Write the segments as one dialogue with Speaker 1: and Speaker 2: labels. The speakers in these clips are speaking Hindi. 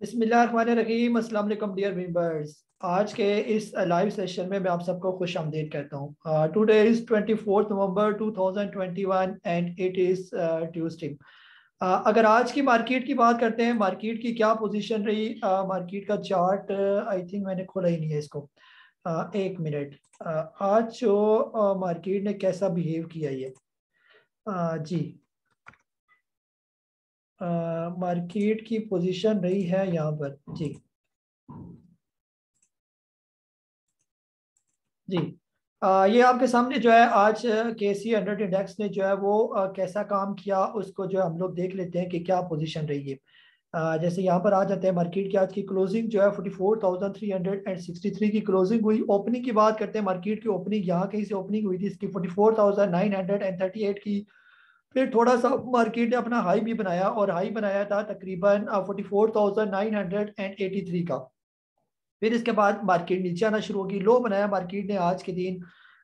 Speaker 1: बिस्मिल्लाहिर्रहमानिर्रहीम। अस्सलाम वालेकुम डियर मेंबर्स। आज के इस लाइव सेशन में मैं आप सबको खुश आमदीद कहता हूँ। Today is 24 November 2021 and it is Tuesday. अगर आज की मार्केट की बात करते हैं, मार्केट की क्या पोजीशन रही। मार्केट का चार्ट आई थिंक मैंने खोला ही नहीं है इसको। एक मिनट। आज जो मार्केट ने कैसा बिहेव किया ये। जी, मार्केट की पोजीशन रही है यहाँ पर। जी जी। ये आपके सामने जो है आज KC 100 इंडेक्स ने जो है वो कैसा काम किया उसको जो है हम लोग देख लेते हैं कि क्या पोजीशन रही है। जैसे यहाँ पर आ जाते हैं, मार्केट की आज की क्लोजिंग जो है 44,363 की क्लोजिंग हुई। ओपनिंग की बात करते हैं, मार्केट की ओपनिंग यहाँ कहीं से ओपनिंग हुई थी इसकी 44,938 की। फिर थोड़ा सा मार्केट ने अपना हाई भी बनाया और हाई बनाया था तकरीबन 44,983 का। फिर इसके बाद मार्केट नीचे आना शुरू होगी। लो बनाया मार्केट ने आज के दिन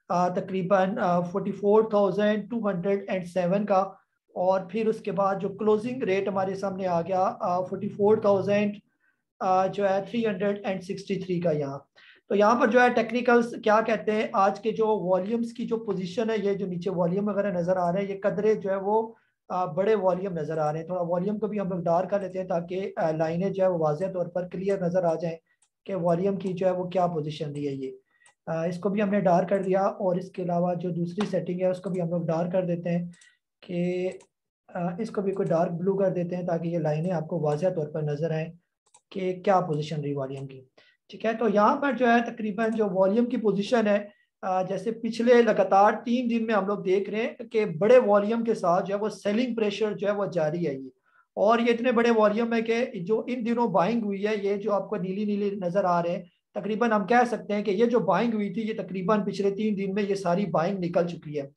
Speaker 1: तकरीबन 44,207 का। और फिर उसके बाद जो क्लोजिंग रेट हमारे सामने आ गया 44,000 जो है 363 का यहाँ। तो यहाँ पर जो है टेक्निकल्स क्या कहते हैं, आज के जो वॉल्यूम्स की जो पोजीशन है, ये जो नीचे वॉल्यूम वगैरह नजर आ रहे हैं, ये कदरे जो है वो बड़े वॉल्यूम नजर आ रहे हैं। थोड़ा वॉल्यूम को भी हम लोग डार्क कर लेते हैं ताकि लाइनें जो है वो वाज़ेह तौर पर क्लियर नजर आ जाए कि वॉल्यूम की जो है वो क्या पोजीशन दी है ये। इसको भी हमने डार्क कर दिया और इसके अलावा जो दूसरी सेटिंग है उसको भी हम लोग डार्क कर देते हैं कि इसको भी कोई डार्क ब्लू कर देते हैं ताकि ये लाइनें आपको वाज़ेह तौर पर नजर आए कि क्या पोजीशन रही वॉल्यूम की। ठीक है, तो यहाँ पर जो है तकरीबन जो वॉल्यूम की पोजीशन है, जैसे पिछले लगातार 3 दिन में हम लोग देख रहे हैं कि बड़े वॉल्यूम के साथ जो है वो सेलिंग प्रेशर जो है वो जारी है ये। और ये इतने बड़े वॉल्यूम है कि जो इन दिनों बाइंग हुई है, ये जो आपको नीली नीली नजर आ रहे हैं, तकरीबन हम कह सकते हैं कि ये जो बाइंग हुई थी ये तकरीबन पिछले 3 दिन में ये सारी बाइंग निकल चुकी है।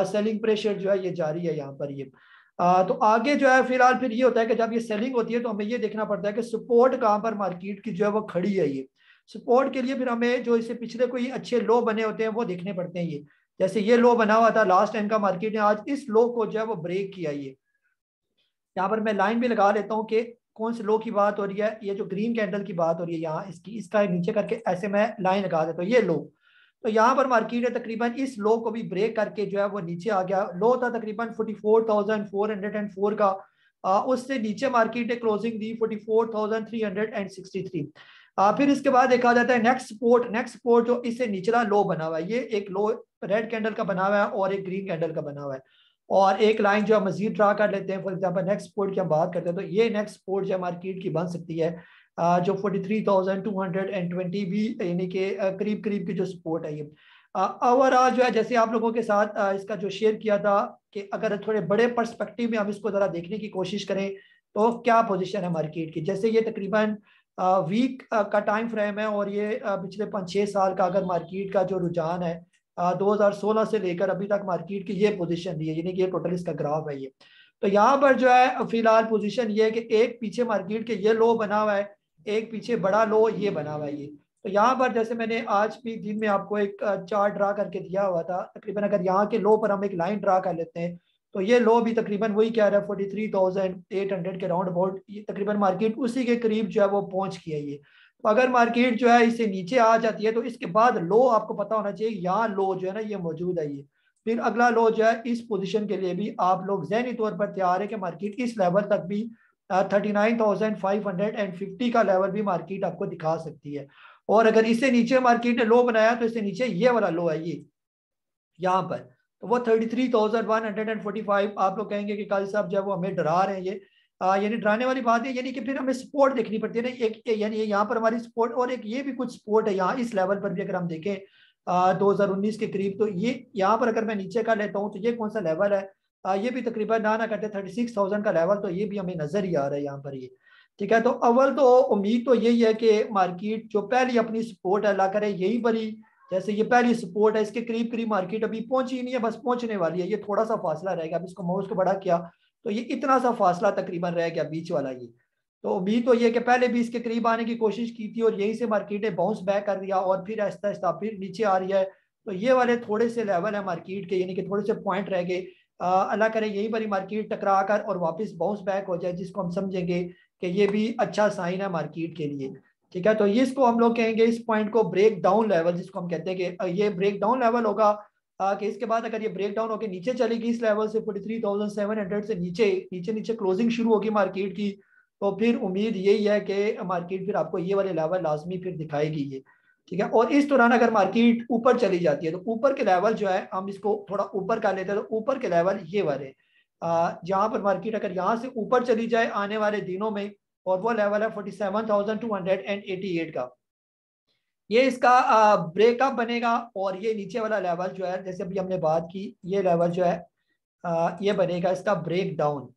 Speaker 1: सेलिंग प्रेशर जो है ये जारी है यहाँ पर ये। तो आगे जो है फिलहाल फिर ये होता है कि जब ये सेलिंग होती है तो हमें ये देखना पड़ता है कि सपोर्ट कहाँ पर मार्केट की जो है वो खड़ी है ये। सपोर्ट के लिए फिर हमें जो इससे पिछले कोई अच्छे लो बने होते हैं वो देखने पड़ते हैं ये। जैसे ये लो बना हुआ था लास्ट टाइम का, मार्केट ने आज इस लो को जो है वो ब्रेक किया ये। यहाँ पर मैं लाइन भी लगा लेता हूँ कि कौन से लो की बात हो रही है। ये जो ग्रीन कैंडल की बात हो रही है यहाँ, इसकी इसका नीचे करके ऐसे मैं लाइन लगा देता हूँ, ये लो। तो यहाँ पर मार्केट है तकरीबन इस लो को भी ब्रेक करके जो है वो नीचे आ गया। लो था तकरीबन 44,404 का। उससे नीचे मार्केट ने क्लोजिंग दी 44,363। फिर इसके बाद देखा जाता है नेक्स्ट सपोर्ट। नेक्स्ट सपोर्ट जो इससे निचला लो बना हुआ है, ये एक लो रेड कैंडल का बना हुआ है और एक ग्रीन कैंडल का बना हुआ है। और एक लाइन जो हम मजीद ड्रा कर लेते हैं, फॉर एग्जांपल नेक्स्ट सपोर्ट की हम बात करते हैं, तो ये नेक्स्ट सपोर्ट जो मार्केट की बन सकती है जो 43,220 भी, यानी कि करीब करीब की जो सपोर्ट है ये। ओवरऑल जो है जैसे आप लोगों के साथ इसका जो शेयर किया था कि अगर थोड़े बड़े पर्सपेक्टिव में हम इसको ज़रा देखने की कोशिश करें तो क्या पोजीशन है मार्केट की। जैसे ये तकरीबन वीक का टाइम फ्रेम है और ये पिछले 5-6 साल का अगर मार्केट का जो रुझान है 2016 से लेकर अभी तक मार्केट की ये पोजीशन दी है, यानी कि ये टोटल इसका ग्राफ है ये। तो यहाँ पर जो है फिलहाल पोजीशन ये है कि एक पीछे मार्केट के ये लो बना हुआ है, एक पीछे बड़ा लो ये बना हुआ है ये। तो यहाँ पर जैसे मैंने आज भी दिन में आपको एक चार्ट ड्रा करके दिया हुआ था, तकरीबन अगर यहाँ के लो पर हम एक लाइन ड्रा कर लेते हैं तो ये लो भी तकरीबन वही कह रहा है 43,800 के राउंड अबाउट, ये तकरीबन मार्केट उसी के करीब जो है वो पहुंच गया ये। तो अगर मार्केट जो है इससे नीचे आ जाती है तो इसके बाद लो आपको पता होना चाहिए, यहाँ लो जो है ना ये मौजूद है ये। फिर अगला लो जो है इस पोजीशन के लिए भी आप लोग जहनी तौर पर तैयार है कि मार्केट इस लेवल तक भी 39,550 का लेवल भी मार्केट आपको दिखा सकती है। और अगर इससे नीचे मार्केट ने लो बनाया तो इससे नीचे ये वाला लो है ये यहाँ पर, तो वो 33,145। आप लोग कहेंगे कि काजी साहब जो है वो हमें डरा रहे हैं ये। यानी डराने वाली बात है, यानी कि फिर हमें सपोर्ट देखनी पड़ती है ना एक, यानी यहाँ पर हमारी सपोर्ट और एक ये भी कुछ सपोर्ट है यहाँ इस लेवल पर भी अगर हम देखें 2019 के करीब। तो ये यहाँ पर अगर मैं नीचे का लेता हूँ तो ये कौन सा लेवल है, ये भी तकरीबन ना करते 36,000 का लेवल, तो ये भी हमें नजर ही आ रहा है यहाँ पर ये। ठीक है, तो अव्वल तो उम्मीद तो यही है कि मार्केट जो पहली अपनी सपोर्ट अल्लाह करे यही बड़ी, जैसे ये पहली सपोर्ट है इसके करीब करीब मार्केट अभी पहुंची नहीं है, बस पहुंचने वाली है। ये थोड़ा सा फासला रहेगा, अब इसको माउस को बड़ा किया तो ये इतना सा फासला तकरीबन रह गया बीच वाला ये। तो उम्मीद तो ये कि पहले भी इसके करीब आने की कोशिश की थी और यहीं से मार्केट ने बाउंस बैक कर दिया और फिर आहिस्ता आहिस्ता फिर नीचे आ रही है। तो ये वाले थोड़े से लेवल है मार्केट के, यानी कि थोड़े से पॉइंट रह गए। अल्लाह करे यही बड़ी मार्केट टकरा कर और वापस बाउंस बैक हो जाए, जिसको हम समझेंगे कि ये भी अच्छा साइन है मार्केट के लिए। ठीक है, तो इसको हम लोग कहेंगे, इस पॉइंट को ब्रेक डाउन लेवल जिसको हम कहते हैं कि ये ब्रेक डाउन लेवल होगा। कि इसके बाद अगर ये ब्रेक डाउन होकर नीचे चलेगी इस लेवल से 43,700 से नीचे नीचे नीचे क्लोजिंग शुरू होगी मार्केट की, तो फिर उम्मीद यही है कि मार्केट फिर आपको ये वाले लेवल लाजमी फिर दिखाएगी ये। ठीक है, और इस दौरान अगर मार्केट ऊपर चली जाती है तो ऊपर के लेवल जो है हम इसको थोड़ा ऊपर कर लेते हैं, तो ऊपर के लेवल ये वाले जहां पर मार्केट अगर यहाँ से ऊपर चली जाए आने वाले दिनों में, और वो लेवल है 47,288 का, ये इसका ब्रेकअप बनेगा। और ये नीचे वाला लेवल जो है जैसे अभी हमने बात की, ये लेवल जो है ये बनेगा इसका ब्रेक डाउन।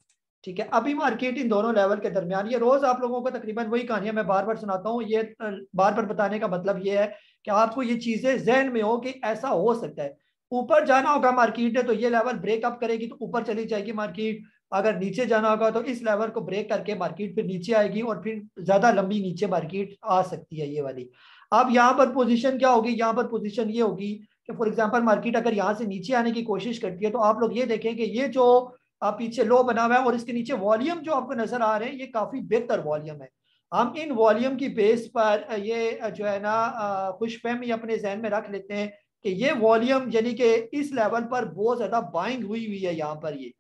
Speaker 1: ठीक है, अभी मार्केट इन दोनों लेवल के दरमियान, ये रोज आप लोगों को तकरीबन वही कहानियां मैं बार बार सुनाता हूँ, ये बार बार बताने का मतलब ये है कि आपको ये चीजें जहन में हो कि ऐसा हो सकता है। ऊपर जाना होगा मार्केट है तो ये लेवल ब्रेकअप करेगी तो ऊपर चली जाएगी मार्केट, अगर नीचे जाना होगा तो इस लेवल को ब्रेक करके मार्केट फिर नीचे आएगी और फिर ज्यादा लंबी नीचे मार्केट आ सकती है ये वाली। अब यहाँ पर पोजीशन क्या होगी, यहाँ पर पोजीशन ये होगी कि फॉर एग्जांपल मार्केट अगर यहाँ से नीचे आने की कोशिश करती है तो आप लोग ये देखें कि ये जो पीछे लो बना हुआ है और इसके नीचे वॉल्यूम जो आपको नजर आ रहे हैं ये काफी बेहतर वॉल्यूम है। हम इन वॉल्यूम की बेस पर ये जो है ना खुशफहमी अपने जहन में रख लेते हैं कि ये वॉल्यूम यानी कि इस लेवल पर बहुत ज्यादा बाइंग हुई हुई है यहाँ पर ये।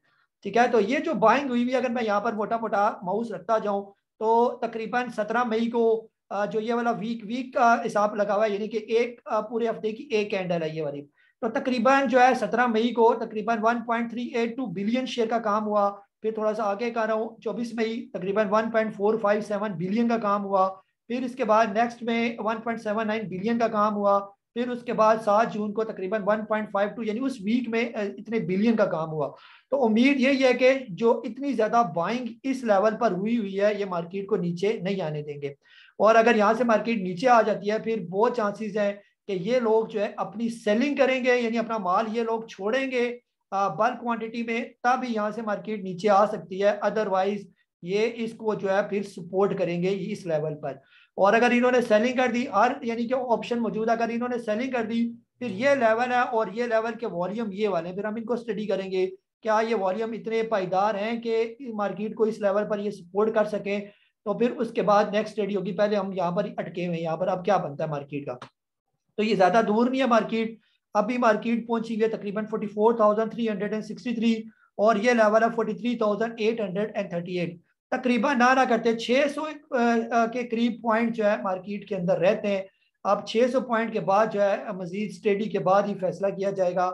Speaker 1: ठीक है, तो ये जो बाइंग हुई हुई है अगर मैं यहाँ पर मोटा मोटा माउस रखता जाऊं तो तकरीबन 17 मई को जो ये वाला वीक का हिसाब लगा हुआ है यानी कि एक पूरे हफ्ते की एक कैंडल है ये वाली, तो तकरीबन जो है 17 मई को तकरीबन 1.382 बिलियन शेयर का काम हुआ। फिर थोड़ा सा आगे कर रहा हूँ 24 मई तकरीबन 1.457 बिलियन का काम हुआ। फिर इसके बाद नेक्स्ट में 1.79 बिलियन का काम हुआ। फिर उसके बाद 7 जून को तकरीबन 1.52 यानी उस वीक में इतने बिलियन का काम हुआ। तो उम्मीद यही है कि जो इतनी ज्यादा बाइंग इस लेवल पर हुई हुई है ये मार्केट को नीचे नहीं आने देंगे। और अगर यहाँ से मार्केट नीचे आ जाती है फिर बहुत चांसेस है कि ये लोग जो है अपनी सेलिंग करेंगे यानी अपना माल ये लोग छोड़ेंगे बल्क क्वांटिटी में, तब यहाँ से मार्केट नीचे आ सकती है। अदरवाइज ये इसको जो है फिर सपोर्ट करेंगे इस लेवल पर। और अगर इन्होंने सेलिंग कर दी और यानी कि ऑप्शन मौजूद अगर इन्होंने सेलिंग कर दी फिर ये लेवल है और ये लेवल के वॉल्यूम ये वाले फिर हम इनको स्टडी करेंगे क्या ये वॉल्यूम इतने पाईदार हैं कि मार्केट को इस लेवल पर ये सपोर्ट कर सकें। तो फिर उसके बाद नेक्स्ट स्टडी होगी, पहले हम यहाँ पर अटके हुए हैं यहाँ पर अब क्या बनता है मार्केट का। तो ये ज्यादा दूर नहीं है मार्केट, अभी मार्केट पहुंची हुई है तकरीबन 44,363 और ये लेवल है 43,838, तकरीबन ना करते 600 के करीब पॉइंट जो है मार्केट के अंदर रहते हैं। अब 600 पॉइंट के बाद जो है मजीद स्टडी के बाद ही फैसला किया जाएगा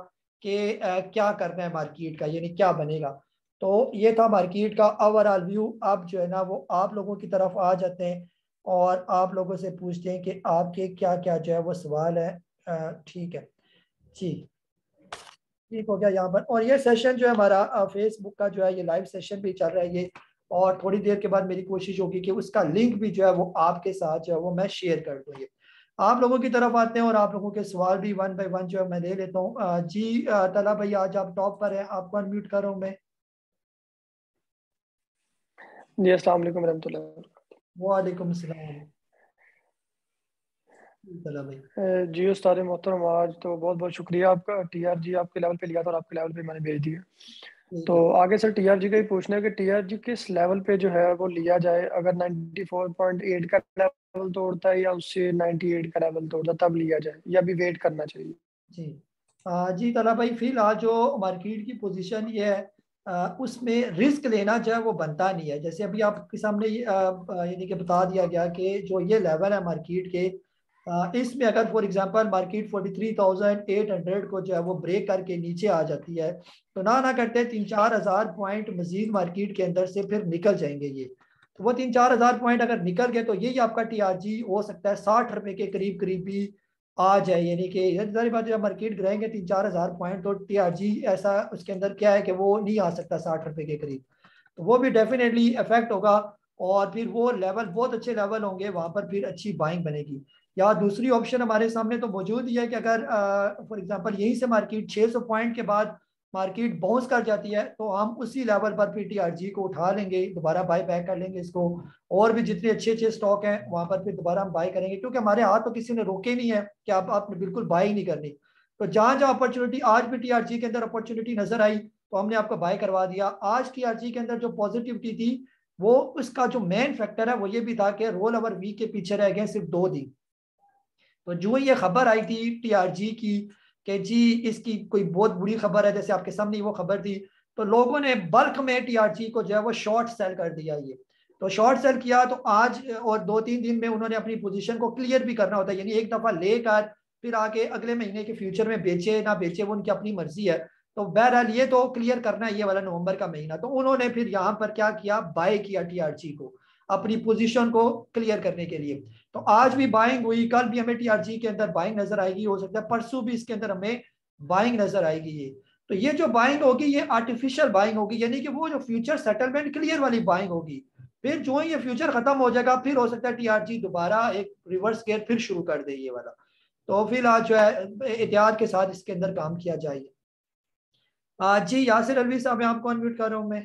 Speaker 1: कि क्या करना है मार्केट का यानी क्या बनेगा। तो ये था मार्केट का ओवरऑल व्यू। अब जो है ना वो आप लोगों की तरफ आ जाते हैं और आप लोगों से पूछते हैं कि आपके क्या क्या जो है वो सवाल है। ठीक है जी, ठीक हो गया यहाँ पर। और ये सेशन जो है हमारा फेसबुक का जो है ये लाइव सेशन भी चल रहा है ये, और थोड़ी देर के बाद मेरी कोशिश होगी कि उसका लिंक भी जो है वो आपके साथ जो है वो मैं शेयर कर दूँ। ये आप लोगों की तरफ आते हैं और आप लोगों के सवाल भी वन बाय वन जो है मैं ले लेता हूँ। जी तला भाई आज आप टॉप पर हैं, आपको अनम्यूट कर रहा हूँ मैं।
Speaker 2: जी अस्सलाम वालेकुम रहमतुल्लाह।
Speaker 1: वालेकुम सलाम तला भाई।
Speaker 2: जी उस्ताद मोहतरम, आज तो बहुत बहुत शुक्रिया आपका। टीआरजी आपके लेवल पे लिया था और आपके लेवल पे मैंने भेज दिया।
Speaker 1: ठीक
Speaker 2: तो
Speaker 1: है
Speaker 2: आगे सर टीआरजी का ही पूछना है कि टीआरजी किस लेवल पे जो है वो लिया जाए, अगर 94.8 का लेवल तोड़ता है या उससे 98 का लेवल तोड़ता है तब लिया जाए या भी वेट करना चाहिए?
Speaker 1: जी जी तला भाई, फिलहाल जो मार्केट की पोजीशन ये है उसमें रिस्क लेना जो है वो बनता नहीं है। जैसे अभी आपके सामने यानी कि बता दिया गया कि जो ये लेवल है मार्केट के इसमें अगर फॉर एग्जांपल मार्केट 43,800 को जो है वो ब्रेक करके नीचे आ जाती है तो ना करते 3-4 हज़ार पॉइंट मजीद मार्केट के अंदर से फिर निकल जाएंगे ये। तो वो 3-4 हज़ार पॉइंट अगर निकल गए तो यही आपका टीआरजी हो सकता है 60 रुपए के करीब करीब भी आ जाए। यानी कि सारी बात जब मार्केट गिराएंगे 3-4 हज़ार पॉइंट तो टीआरजी ऐसा उसके अंदर क्या है कि वो नहीं आ सकता 60 रुपए के करीब, तो वो भी डेफिनेटली इफेक्ट होगा। और फिर वो लेवल बहुत अच्छे लेवल होंगे वहां पर फिर अच्छी बाइंग बनेगी। या दूसरी ऑप्शन हमारे सामने तो मौजूद ही है कि अगर फॉर एग्जांपल यहीं से मार्केट 600 पॉइंट के बाद मार्केट बाउंस कर जाती है तो हम उसी लेवल पर फिर टीआरजी को उठा लेंगे, दोबारा बाय बैक कर लेंगे इसको। और भी जितने अच्छे अच्छे स्टॉक हैं वहां पर फिर दोबारा हम बाय करेंगे, क्योंकि हमारे हाथ तो किसी ने रोके नहीं है कि आप आपने बिल्कुल बाय ही नहीं करनी। तो जहां जहां अपॉर्चुनिटी आज भी टीआरजी के अंदर अपॉर्चुनिटी नजर आई तो हमने आपको बाय करवा दिया। आज टीआरजी के अंदर जो पॉजिटिविटी थी वो उसका जो मेन फैक्टर है वो ये भी था कि रोल ओवर वीक के पीछे रह गए सिर्फ 2 दिन। तो जो ये खबर आई थी टीआरजी की कि जी इसकी कोई बहुत बुरी खबर है, जैसे आपके सामने वो खबर थी, तो लोगों ने बल्क में टीआरजी को जो है वो शॉर्ट सेल कर दिया ये। तो शॉर्ट सेल किया तो आज और 2-3 दिन में उन्होंने अपनी पोजीशन को क्लियर भी करना होता है, यानी एक दफा लेकर फिर आगे अगले महीने के फ्यूचर में बेचे ना बेचे वो उनकी अपनी मर्जी है। तो बहरहाल ये तो क्लियर करना है ये वाला नवंबर का महीना। तो उन्होंने फिर यहाँ पर क्या किया, बाय किया टीआरजी को अपनी पोजीशन को क्लियर करने के लिए। तो आज भी बाइंग हुई, कल भी हमें टीआरजी के अंदर बाइंग नजर आएगी, हो सकता है परसों भी इसके अंदर हमें बाइंग नजर आएगी ये। तो ये जो बाइंग होगी ये आर्टिफिशियल बाइंग होगी, यानी कि वो जो फ्यूचर सेटलमेंट क्लियर वाली बाइंग होगी। फिर जो ही ये फ्यूचर खत्म हो जाएगा फिर हो सकता है टीआरजी दोबारा एक रिवर्स गेयर फिर शुरू कर दे ये वाला। तो फिलहाल जो है एहतियात के साथ इसके अंदर काम किया जाए। जी यासिर अलवी साहब, मैं आपको अनम्यूट कर रहा हूँ मैं।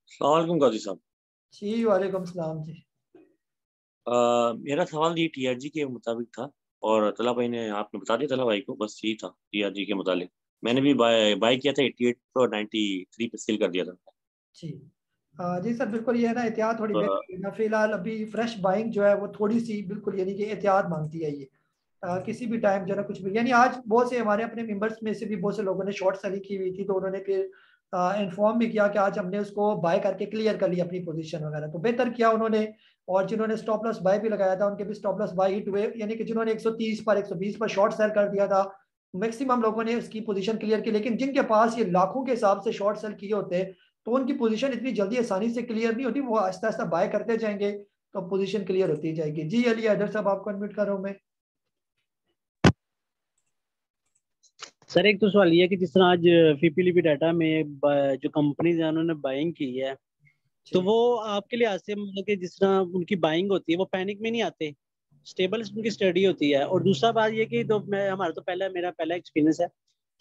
Speaker 3: अस्सलाम वालेकुम गाजी साहब।
Speaker 1: जी वालेकुम सलाम जी।
Speaker 3: मेरा सवाल ये टीआरजी के मुताबिक था, और तला भाई ने आपने बता दिया तला भाई को, बस यही था टीआरजी के मुताबिक। मैंने भी बाय किया था 88 पर 93 पे सेल कर दिया था।
Speaker 1: जी जी सर, बिल्कुल ये है ना, एहतियात थोड़ी बेहतर है ना। फिलहाल अभी फ्रेश बाइंग जो है वो थोड़ी सी बिल्कुल यानी कि एहतियात मांगती है ये। किसी भी टाइम जो है ना कुछ भी, यानी आज बहुत से हमारे अपने मेंबर्स में से भी बहुत से लोगों ने शॉर्ट सेलिंग की हुई थी, तो उन्होंने फिर इन्फॉर्म भी किया कि आज हमने उसको बाय करके क्लियर कर लिया अपनी पोजीशन वगैरह, तो बेहतर किया उन्होंने। और जिन्होंने स्टॉप लॉस बाय भी लगाया था उनके भी स्टॉप लॉस बाय हिट हुए, यानी कि जिन्होंने 130 पर 120 पर शॉर्ट सेल कर दिया था मैक्सिमम लोगों ने उसकी पोजीशन क्लियर की। लेकिन जिनके पास ये लाखों के हिसाब से शॉर्ट सेल किए होते तो उनकी पोजीशन इतनी जल्दी आसानी से क्लियर नहीं होती, वो आहिस्ता आहिस्ता बाय करते जाएंगे तो पोजीशन क्लियर होती जाएगी। जी अली हैदर साहब, आपको अनम्यूट कर रहा हूँ मैं।
Speaker 4: सर एक तो सवाल ये है कि जिस तरह आज फीपीलीपी डाटा में जो कंपनीज है उन्होंने बाइंग की है, तो वो आपके लिए से मतलब कि जिस तरह उनकी बाइंग होती है वो पैनिक में नहीं आते, स्टेबल उनकी स्टडी होती है। और दूसरा बात ये कि तो मैं हमारा तो मेरा पहला एक्सपीरियंस है,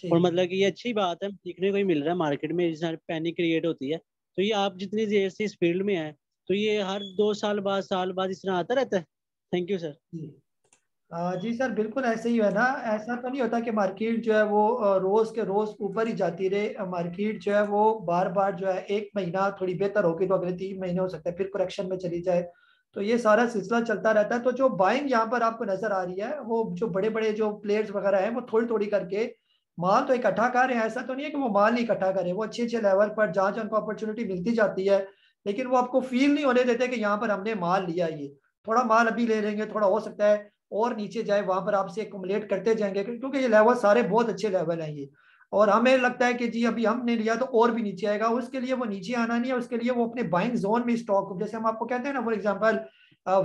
Speaker 4: और मतलब कि ये अच्छी बात है, सीखने को ही मिल रहा है मार्केट में जिस तरह पैनिक क्रिएट होती है। तो ये आप जितनी देर से इस फील्ड में है, तो ये हर 2 साल बाद इस तरह आता रहता है। Thank you sir.
Speaker 1: जी सर, बिल्कुल ऐसे ही है ना। ऐसा तो नहीं होता कि मार्केट जो है वो रोज के रोज ऊपर ही जाती रहे। मार्केट जो है वो बार बार जो है एक महीना थोड़ी बेहतर होगी तो अगले 3 महीने हो सकता है फिर करेक्शन में चली जाए। तो ये सारा सिलसिला चलता रहता है। तो जो बाइंग यहाँ पर आपको नजर आ रही है वो जो बड़े बड़े जो प्लेयर्स वगैरह हैं वो थोड़ी थोड़ी करके माल तो इकट्ठा कर रहे हैं। ऐसा तो नहीं है कि वो माल नहीं इकट्ठा करें, वो अच्छे अच्छे लेवल पर जहाँ जहाँ उनको अपॉर्चुनिटी मिलती जाती है, लेकिन वो आपको फील नहीं होने देते कि यहाँ पर हमने माल लिया। ये थोड़ा माल अभी ले लेंगे, थोड़ा हो सकता है और नीचे जाए, वहां पर आपसे एक्युमुलेट करते जाएंगे क्योंकि ये लेवल सारे बहुत अच्छे लेवल हैं ये। और हमें लगता है कि जी अभी हमने लिया तो और भी नीचे आएगा, उसके लिए वो नीचे आना नहीं है, उसके लिए वो अपने बाइंग जोन में स्टॉक, जैसे हम आपको कहते हैं ना फॉर एग्जांपल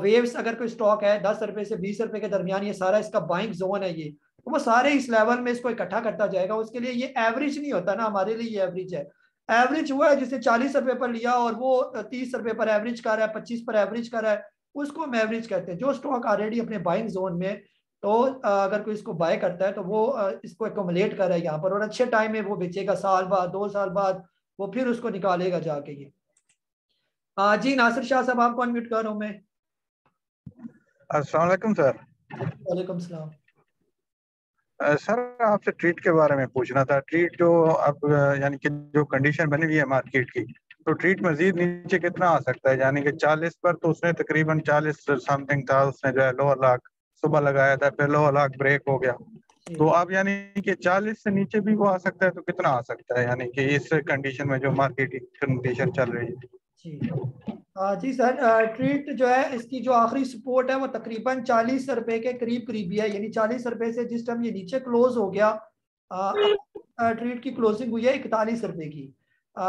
Speaker 1: वेव्स अगर कोई स्टॉक है 10 रुपए से 20 रुपए के दरमियान, ये सारा इसका बाइंग जोन है ये, तो वो सारे इस लेवल में इसको इकट्ठा करता जाएगा। उसके लिए ये एवरेज नहीं होता ना, हमारे लिए ये एवरेज है। एवरेज हुआ है जिसे 40 रुपए पर लिया और वो 30 रुपए पर एवरेज कर रहा है, 25 पर एवरेज कर रहा है, उसको हम एवरेज कहते हैं। जो स्टॉक ऑलरेडी अपने बाइंग जोन में, तो अगर कोई इसको बाय करता है तो वो इसको एकोमोलेट कर रहा है यहाँ पर, और अच्छे टाइम में वो बेचेगा, साल बाद 2 साल बाद वो फिर उसको निकालेगा जाके ये। जी नासिर शाह साहब, आपको अनम्यूट कर रहा हूँ मैं।
Speaker 5: अस्सलाम वालेकुम सर।
Speaker 1: वालेकुम सलाम।
Speaker 5: सर आपसे ट्रीट के बारे में पूछना था। ट्रीट जो अब यानी कि जो कंडीशन बनी हुई है मार्केट की, तो ट्रीट मजीद नीचे कितना आ सकता है? यानी कि 40 पर तो उसने तकरीबन 40 समथिंग था, उसने जो है लोअर लाख सुबह लगाया था, फिर लोअर लाख ब्रेक हो गया। तो अब यानी कि 40 से नीचे भी वो आ सकता है, तो कितना आ सकता है यानी कि इस कंडीशन में जो मार्केट की कंडीशन चल रही है?
Speaker 1: जी सर, ट्रीट जो है इसकी जो आखिरी सपोर्ट है वो तकरीबन 40 रुपए के करीब करीब ही है, यानी 40 रुपए से जिस टाइम ये नीचे क्लोज हो गया, ट्रीट की क्लोजिंग हुई है 41 रुपए की।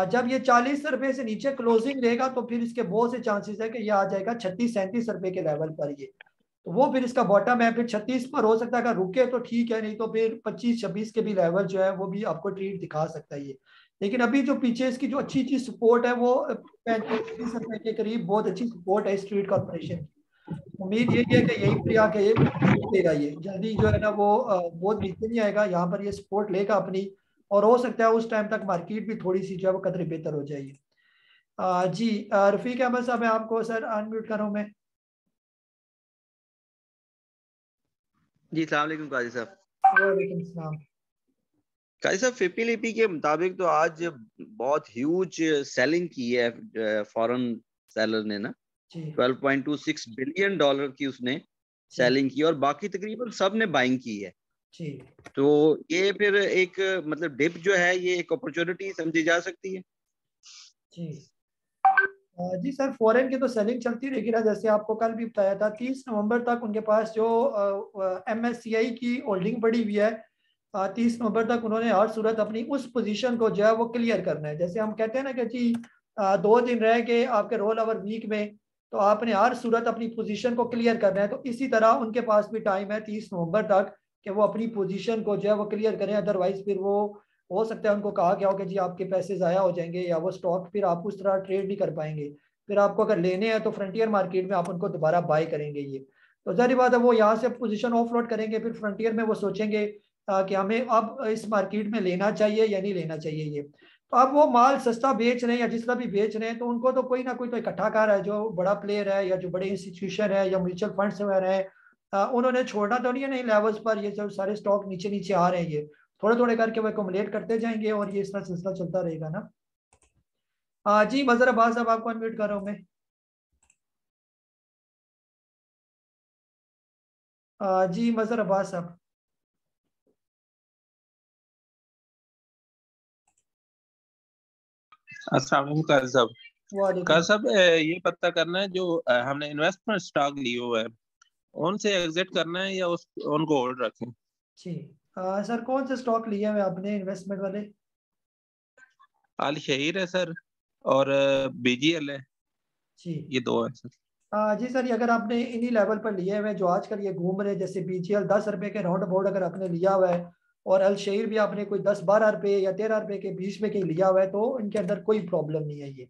Speaker 1: जब ये 40 रुपए से नीचे क्लोजिंग रहेगा तो फिर इसके बहुत से चांसेस है कि ये आ जाएगा 36-37 रुपए के लेवल पर ये। तो वो फिर इसका बॉटम है, फिर 36 पर हो सकता है, अगर रुके तो ठीक है, नहीं तो फिर 25-26 के भी लेवल जो है वो भी आपको ट्रीट दिखा सकता है ये। लेकिन अभी जो पीछे इसकी जो अच्छी चीज सपोर्ट है वो 35-30 रुपए के करीब बहुत अच्छी सपोर्ट है स्ट्रीट कॉर्पोरेशन की। उम्मीद यही है कि यही पर आके ये देगा, ये जल्दी जो है ना वो बहुत नीचे नहीं आएगा, यहाँ पर ये सपोर्ट लेगा अपनी, और हो सकता है उस टाइम तक मार्केट भी थोड़ी सी जो है वो कदर बेहतर हो जाएगी। जी रफीक अहमद साहब, मैं आपको सर अनम्यूट कर रहा हूँ मैं।
Speaker 6: जी अस्सलाम वालेकुम काजी साहब।
Speaker 1: वालेकुम सलाम।
Speaker 6: काजी साहब, फिपीलिपी के मुताबिक तो आज बहुत ह्यूज सेलिंग की है फॉरेन सेलर ने ना,
Speaker 1: जी
Speaker 6: 12.26 बिलियन डॉलर की उसने सेलिंग की, और बाकी तकरीबन सब ने बाइंग की है।
Speaker 1: जी
Speaker 6: तो ये फिर एक मतलब डिप जो है ये एक अपॉर्चुनिटी समझी जा सकती है।
Speaker 1: जी जी सर, फॉरेन की तो सेलिंग चलती रहेगी ना, जैसे आपको कल भी बताया था 30 नवंबर तक उनके पास जो MSCI की होल्डिंग पड़ी हुई है, 30 नवंबर तक उन्होंने हर सूरत अपनी उस पोजीशन को जो है वो क्लियर करना है। जैसे हम कहते हैं ना कि जी 2 दिन रह गए आपके रोल ओवर वीक में, तो आपने हर सूरत अपनी पोजीशन को क्लियर करना है। तो इसी तरह उनके पास भी टाइम है 30 नवंबर तक कि वो अपनी पोजीशन को जो है वो क्लियर करें, अदरवाइज फिर वो हो सकता है उनको कहा गया हो कि जी आपके पैसे ज़ाया हो जाएंगे, या वो स्टॉक फिर आप उस तरह ट्रेड नहीं कर पाएंगे। फिर आपको अगर लेने हैं तो फ्रंटियर मार्केट में आप उनको दोबारा बाय करेंगे। ये तो जारी बात है, वो यहाँ से पोजीशन ऑफलोड करेंगे, फिर फ्रंटियर में वो सोचेंगे कि हमें अब इस मार्केट में लेना चाहिए या नहीं लेना चाहिए। ये तो अब वो माल सस्ता बेच रहे हैं या जिस तरह भी बेच रहे हैं, तो उनको तो कोई ना कोई तो इकट्ठा कर रहा है, जो बड़ा प्लेयर है या जो बड़े इंस्टीट्यूशन है या म्यूचुअल फंड्स वगैरह है, उन्होंने छोड़ना तो नहीं है, नहीं लेवल्स पर ये जो सारे स्टॉक नीचे नीचे आ रहे हैं, ये थोड़े थोड़े करके वो एकोमोडेट करते जाएंगे और ये इस तरह सिलसिला चलता रहेगा ना। जी मजहर अब्बास साहब, आपको अनम्यूट कर रहा हूँ मैं। जी मजहर अब्बास साहब।
Speaker 7: अस्सलाम वालेकुम काजी साहब।
Speaker 1: वालेकुम।
Speaker 7: काजी साहब, ये पता करना है जो हमने इन्वेस्टमेंट स्टॉक लिए हुआ है उनसे एग्जिट करना है या उस उनको होल्ड रखें?
Speaker 1: जी सर, कौन से स्टॉक लिए हुए आपने इन्वेस्टमेंट वाले?
Speaker 7: अल शहीर है सर, और BGL है,
Speaker 1: जी
Speaker 7: ये दो है सर।
Speaker 1: जी सर, ये अगर आपने इन्हीं लेवल पर लिए हुए जो आजकल ये घूम रहे, जैसे BGL 10 रुपए के राउंड अबाउट अगर आपने लिया हुआ है, और अल शहीर भी आपने कोई 10-12 रुपए या 13 रुपए के बीच में कहीं लिया हुआ है, तो इनके अंदर कोई प्रॉब्लम नहीं है। ये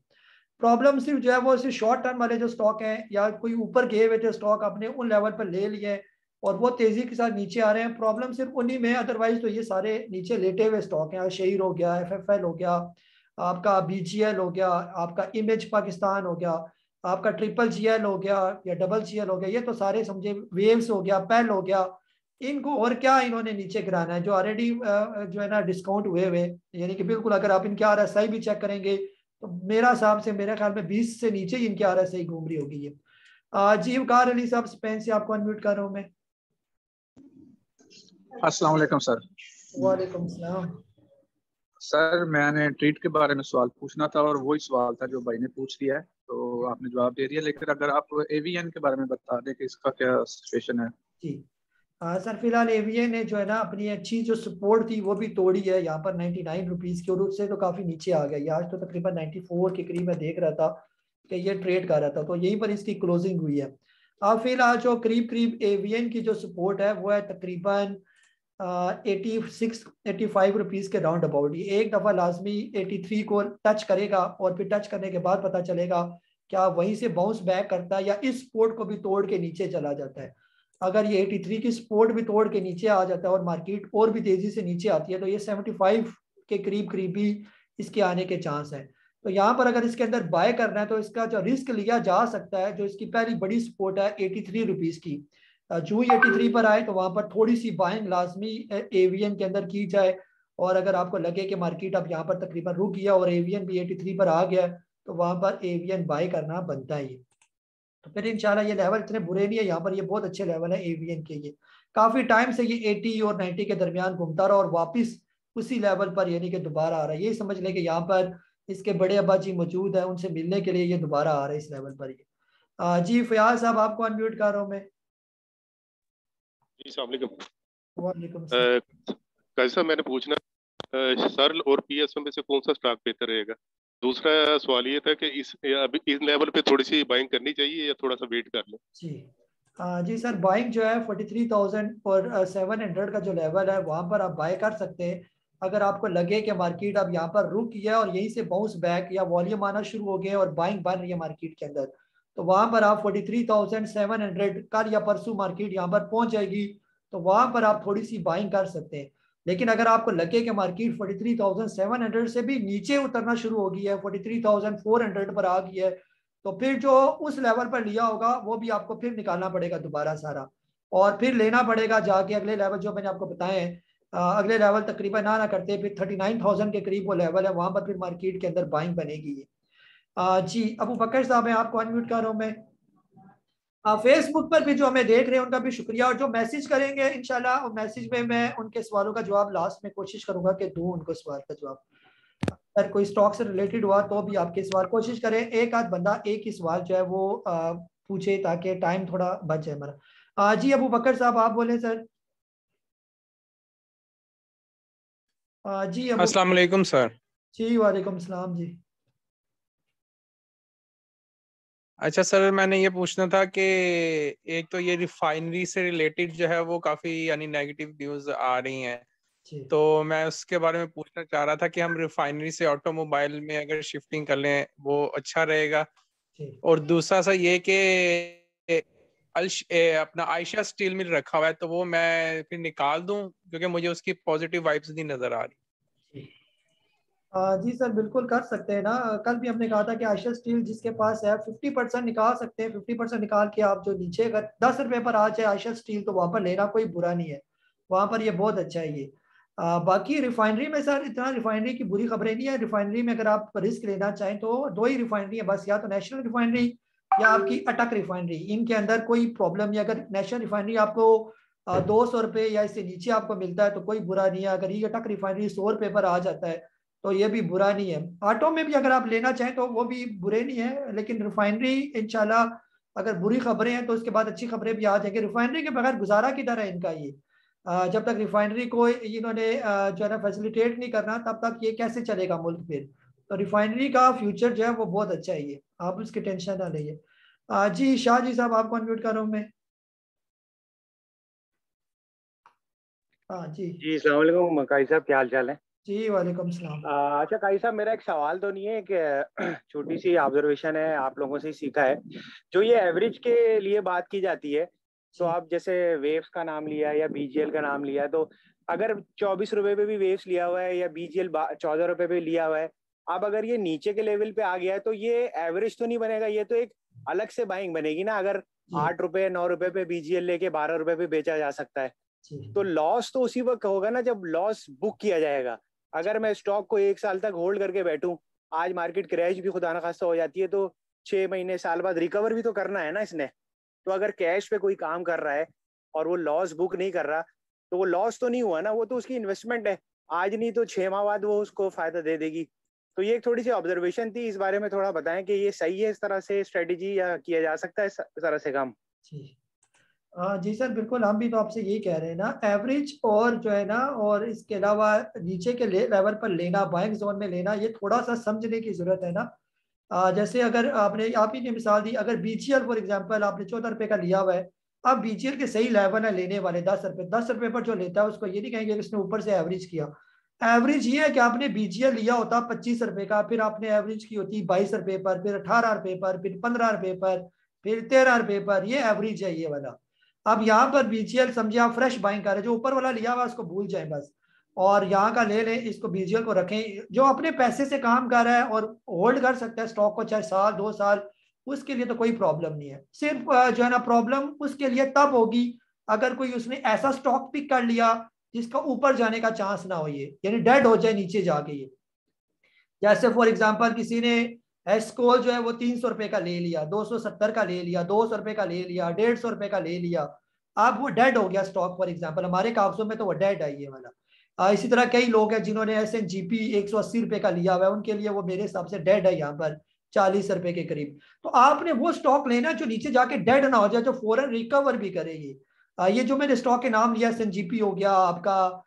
Speaker 1: प्रॉब्लम सिर्फ जो है वो सिर्फ शॉर्ट टर्म वाले जो स्टॉक हैं या कोई ऊपर गए हुए जो स्टॉक आपने उन लेवल पर ले लिए और वो तेजी के साथ नीचे आ रहे हैं, प्रॉब्लम सिर्फ उन्हीं में है। अदरवाइज तो ये सारे नीचे लेटे हुए स्टॉक हैं। शहीर हो गया, FFL हो गया, आपका BGL हो गया, आपका इमेज पाकिस्तान हो गया, आपका GGL हो गया या GGL हो गया, ये तो सारे समझे, वेव्स हो गया, पेल हो गया, इनको और क्या इन्होंने नीचे गिराना है जो ऑलरेडी जो है ना डिस्काउंट हुए हुए। यानी कि बिल्कुल अगर आप इनके RSI भी चेक करेंगे तो मेरा हिसाब से मेरे ख्याल में 20 से नीचे ही इनकी RSI घूम रही होगी। ये जी वकार अली साहब स्पेन से आपको अनम्यूट कर रहा हूँ मैं।
Speaker 5: अस्सलाम वालेकुम सर।
Speaker 1: वालेकुम सलाम।
Speaker 5: सर मैंने ट्रीट के बारे में सवाल पूछना था और वही सवाल था जो भाई ने पूछ लिया है, तो आपने जवाब दे दिया, लेकिन अगर आप AVN के बारे में बता दें कि इसका क्या सिचुएशन है।
Speaker 1: जी सर, फिलहाल AVN ने जो है ना अपनी अच्छी जो सपोर्ट थी वो भी तोड़ी है यहाँ पर 99 रुपीज़ की, और उससे तो काफ़ी नीचे आ गया। ये आज तो तकरीबन 94 के करीब मैं देख रहा था कि ये ट्रेड कर रहा था, तो यहीं पर इसकी क्लोजिंग हुई है। अब फिलहाल जो करीब करीब AVN की जो सपोर्ट है वो है तकरीबन 86-85 रुपीज़ के राउंड अबाउट। ये एक दफ़ा लाजमी 83 को टच करेगा और फिर टच करने के बाद पता चलेगा क्या वहीं से बाउंस बैक करता है या इस सपोर्ट को भी तोड़ के नीचे चला जाता है। अगर ये 83 की सपोर्ट भी तोड़ के नीचे आ जाता है और मार्केट और भी तेजी से नीचे आती है, तो ये 75 के करीब करीब भी इसके आने के चांस है। तो यहाँ पर अगर इसके अंदर बाय करना है तो इसका जो रिस्क लिया जा सकता है, जो इसकी पहली बड़ी सपोर्ट है 83 रुपीज़ की, जो ही 83 पर आए तो वहां पर थोड़ी सी बाइंग लाजमी AVN के अंदर की जाए। और अगर आपको लगे कि मार्केट अब यहाँ पर तकरीबन रुक गया और AVN भी 83 पर आ गया, तो वहां पर AVN बाय करना बनता है। तो फिर इंशाल्लाह ये लेवल इतने बुरे नहीं है यहाँ पर, ये बहुत अच्छे लेवल है AVN के। ये काफी टाइम से ये 80 और 90 के दरमियान घूमता रहा और वापिस उसी लेवल पर यानी कि दोबारा आ रहा है। यही समझ ले कि यहाँ पर इसके बड़े अब्बा जी मौजूद है, उनसे मिलने के लिए ये दोबारा आ रहा है इस लेवल पर। ये जी फयाज साहब, आपको अनम्यूट कर रहा हूँ मैं।
Speaker 8: जी अस्सलाम वालेकुम।
Speaker 1: वालेकुम सलाम।
Speaker 8: काजी साहब, मैंने पूछना सरल और PSO में से कौन सा स्टॉक बेहतर रहेगा। दूसरा सवाल ये था कि अभी इस लेवल पे थोड़ी सी बाइंग करनी चाहिए या थोड़ा सा वेट कर लें।
Speaker 1: जी जी सर, बाइंग जो है 43,700 का जो लेवल है वहां पर आप बाय कर सकते हैं। अगर आपको लगे कि मार्केट अब यहाँ पर रुक गया और यहीं से बाउंस बैक या वॉल्यूम आना शुरू हो गए और बाइंग बन रही है मार्केट के अंदर, तो वहां पर आप 43,700 कल या परसों मार्केट यहाँ पर पहुंच जाएगी, तो वहां पर आप थोड़ी सी बाइंग कर सकते हैं। लेकिन अगर आपको लगे कि मार्केट 43,700 से भी नीचे उतरना शुरू हो गई है, 43,400 पर आ गई है, तो फिर जो उस लेवल पर लिया होगा वो भी आपको फिर निकालना पड़ेगा दोबारा सारा, और फिर लेना पड़ेगा जाके अगले लेवल जो मैंने आपको बताए हैं अगले लेवल तकरीबन ना करते, फिर 39,000 के करीब वो लेवल है, वहां पर फिर मार्केट के अंदर बाइंग बनेगी। जी अबू बकर साहब, मैं आपको अनम्यूट कर रहा हूँ मैं। फेसबुक पर भी जो हमें देख रहे हैं उनका भी शुक्रिया, और जो मैसेज करेंगे इंशाल्लाह और मैसेज में मैं उनके सवालों का जवाब लास्ट में कोशिश करूंगा कि दूं उनको सवाल का जवाब। अगर कोई स्टॉक से रिलेटेड हुआ तो भी आपके सवाल कोशिश करें, एक आध बंदा एक ही सवाल जो है वो पूछे ताकि टाइम थोड़ा बच जाए हमारा। जी अबू बकर साहब आप बोले सर। जी अबू।
Speaker 9: अस्सलाम वालेकुम सर।
Speaker 1: जी वालेकुम सलाम जी।
Speaker 9: अच्छा सर, मैंने ये पूछना था कि एक तो ये रिफाइनरी से रिलेटेड जो है वो काफ़ी यानी नेगेटिव न्यूज़ आ रही हैं,
Speaker 1: जी
Speaker 9: तो मैं उसके बारे में पूछना चाह रहा था कि हम रिफाइनरी से ऑटोमोबाइल में अगर शिफ्टिंग कर लें वो अच्छा रहेगा।
Speaker 1: जी
Speaker 9: और दूसरा सा ये कि अपना आयशा स्टील मिल रखा हुआ है, तो वो मैं फिर निकाल दूं क्योंकि मुझे उसकी पॉजिटिव वाइब्स नहीं नज़र आ रही।
Speaker 1: जी सर बिल्कुल कर सकते हैं ना। कल भी हमने कहा था कि आयशा स्टील जिसके पास है 50% निकाल सकते हैं। 50% निकाल के आप जो नीचे अगर 10 रुपए पर आ जाए आयशा स्टील तो वहां पर लेना कोई बुरा नहीं है, वहां पर ये बहुत अच्छा है ये। बाकी रिफाइनरी में सर इतना रिफाइनरी की बुरी खबरें नहीं है। रिफाइनरी में अगर आप रिस्क लेना चाहें तो दो ही रिफाइनरी है बस, या तो नेशनल रिफाइनरी या आपकी अटक रिफाइनरी। इनके अंदर कोई प्रॉब्लम नहीं। अगर नेशनल रिफाइनरी आपको 200 रुपये या इससे नीचे आपको मिलता है तो कोई बुरा नहीं है। अगर ये अटक रिफाइनरी 100 रुपये पर आ जाता है तो ये भी बुरा नहीं है। ऑटो में भी अगर आप लेना चाहें तो वो भी बुरे नहीं है, लेकिन रिफाइनरी इंशाल्लाह अगर बुरी खबरें हैं तो उसके बाद अच्छी खबरें भी आ जाएंगी। रिफाइनरी के बगैर गुजारा किधर है इनका ये। जब तक रिफाइनरी को इन्होंने जो है ना फैसिलिटेट नहीं करना तब तक ये कैसे चलेगा मुल्क फिर। तो रिफाइनरी का फ्यूचर जो है वो बहुत अच्छा है ये, आप उसकी टेंशन ना लीजिए। जी शाह जी साहब आपको अनम्यूट कर रहा हूँ मैं। हाँ जी।
Speaker 10: जी अस्सलाम वालेकुम काई साहब, क्या हाल चाल है?
Speaker 1: जी वालेकुम सलाम।
Speaker 10: अच्छा काई साहब, मेरा एक सवाल तो नहीं है, एक छोटी सी ऑब्जर्वेशन है, आप लोगों से ही सीखा है। जो ये एवरेज के लिए बात की जाती है, तो
Speaker 1: जी
Speaker 10: आप जैसे वेव्स का नाम लिया या बीजीएल का नाम लिया, तो अगर 24 रुपए पे भी वेव्स लिया हुआ है या बीजीएल 14 रुपए पे लिया हुआ है, अब अगर ये नीचे के लेवल पे आ गया है तो ये एवरेज तो नहीं बनेगा, ये तो एक अलग से बाइंग बनेगी ना। अगर
Speaker 1: जी
Speaker 10: 8 रुपए 9 रुपए पे बीजीएल लेके 12 रुपए पे बेचा जा सकता है,
Speaker 1: जी
Speaker 10: तो लॉस तो उसी वक्त होगा ना जब लॉस बुक किया जाएगा। अगर मैं स्टॉक को 1 साल तक होल्ड करके बैठूं, आज मार्केट क्रैश भी खुदा न खास्ता हो जाती है, तो 6 महीने साल बाद रिकवर भी तो करना है ना इसने। तो अगर कैश पे कोई काम कर रहा है और वो लॉस बुक नहीं कर रहा, तो वो लॉस तो नहीं हुआ ना, वो तो उसकी इन्वेस्टमेंट है। आज नहीं तो 6 माह बाद वो उसको फायदा दे देगी। तो ये एक थोड़ी सी ऑब्जर्वेशन थी, इस बारे में थोड़ा बताएं कि ये सही है इस तरह से स्ट्रेटेजी, या किया जा सकता है इस तरह से काम?
Speaker 1: जी। जी सर बिल्कुल, हम भी तो आपसे यही कह रहे हैं ना, एवरेज और जो है ना और इसके अलावा नीचे के लेवल पर लेना, बाइंग जोन में लेना, ये थोड़ा सा समझने की जरूरत है ना। जैसे अगर आपने आप ही ने मिसाल दी, अगर बीजीएल फॉर एग्जांपल आपने 14 रुपए का लिया हुआ है, अब बीजीएल के सही लेवल है लेने वाले 10 रुपए। 10 रुपए पर जो लेता है उसको ये नहीं कहेंगे कि इसने ऊपर से एवरेज किया। एवरेज ये है कि आपने बीजीएल लिया होता 25 रुपए का, फिर आपने एवरेज की होती 22 रुपए पर, फिर 18 रुपए पर, फिर 15 रुपए पर, फिर 13 रुपए पर, ये एवरेज है ये वाला। अब यहाँ पर बीजीएल समझे आप फ्रेश बाइंग कर रहे हैं, जो ऊपर वाला लिया हुआ उसको भूल जाए बस, और यहाँ का ले लें, इसको बीजीएल को रखें। जो अपने पैसे से काम कर रहा है और होल्ड कर सकता है स्टॉक को चाहे साल 2 साल, उसके लिए तो कोई प्रॉब्लम नहीं है। सिर्फ जो है ना प्रॉब्लम उसके लिए तब होगी अगर कोई उसने ऐसा स्टॉक पिक कर लिया जिसका ऊपर जाने का चांस ना हो, ये यानी डेड हो जाए नीचे जाके ये। जैसे फॉर एग्जांपल किसी ने एस्कोल जो है वो 300 रुपए का ले लिया, 270 का ले लिया, 200 रुपए का ले लिया, 150 रुपए का ले लिया, अब वो डेड हो गया स्टॉक फॉर एग्जांपल, हमारे कागजों में तो वो डेड है ये वाला। इसी तरह कई लोग हैं जिन्होंने SNGP 180 रुपए का लिया हुआ है, उनके लिए वो मेरे हिसाब से डेड है यहाँ पर 40 रुपए के करीब। तो आपने वो स्टॉक लेना जो नीचे जाके डेड ना हो जाए, जो फौरन रिकवर भी करेगी। ये जो मैंने स्टॉक के नाम लिया, SNGP हो गया आपका,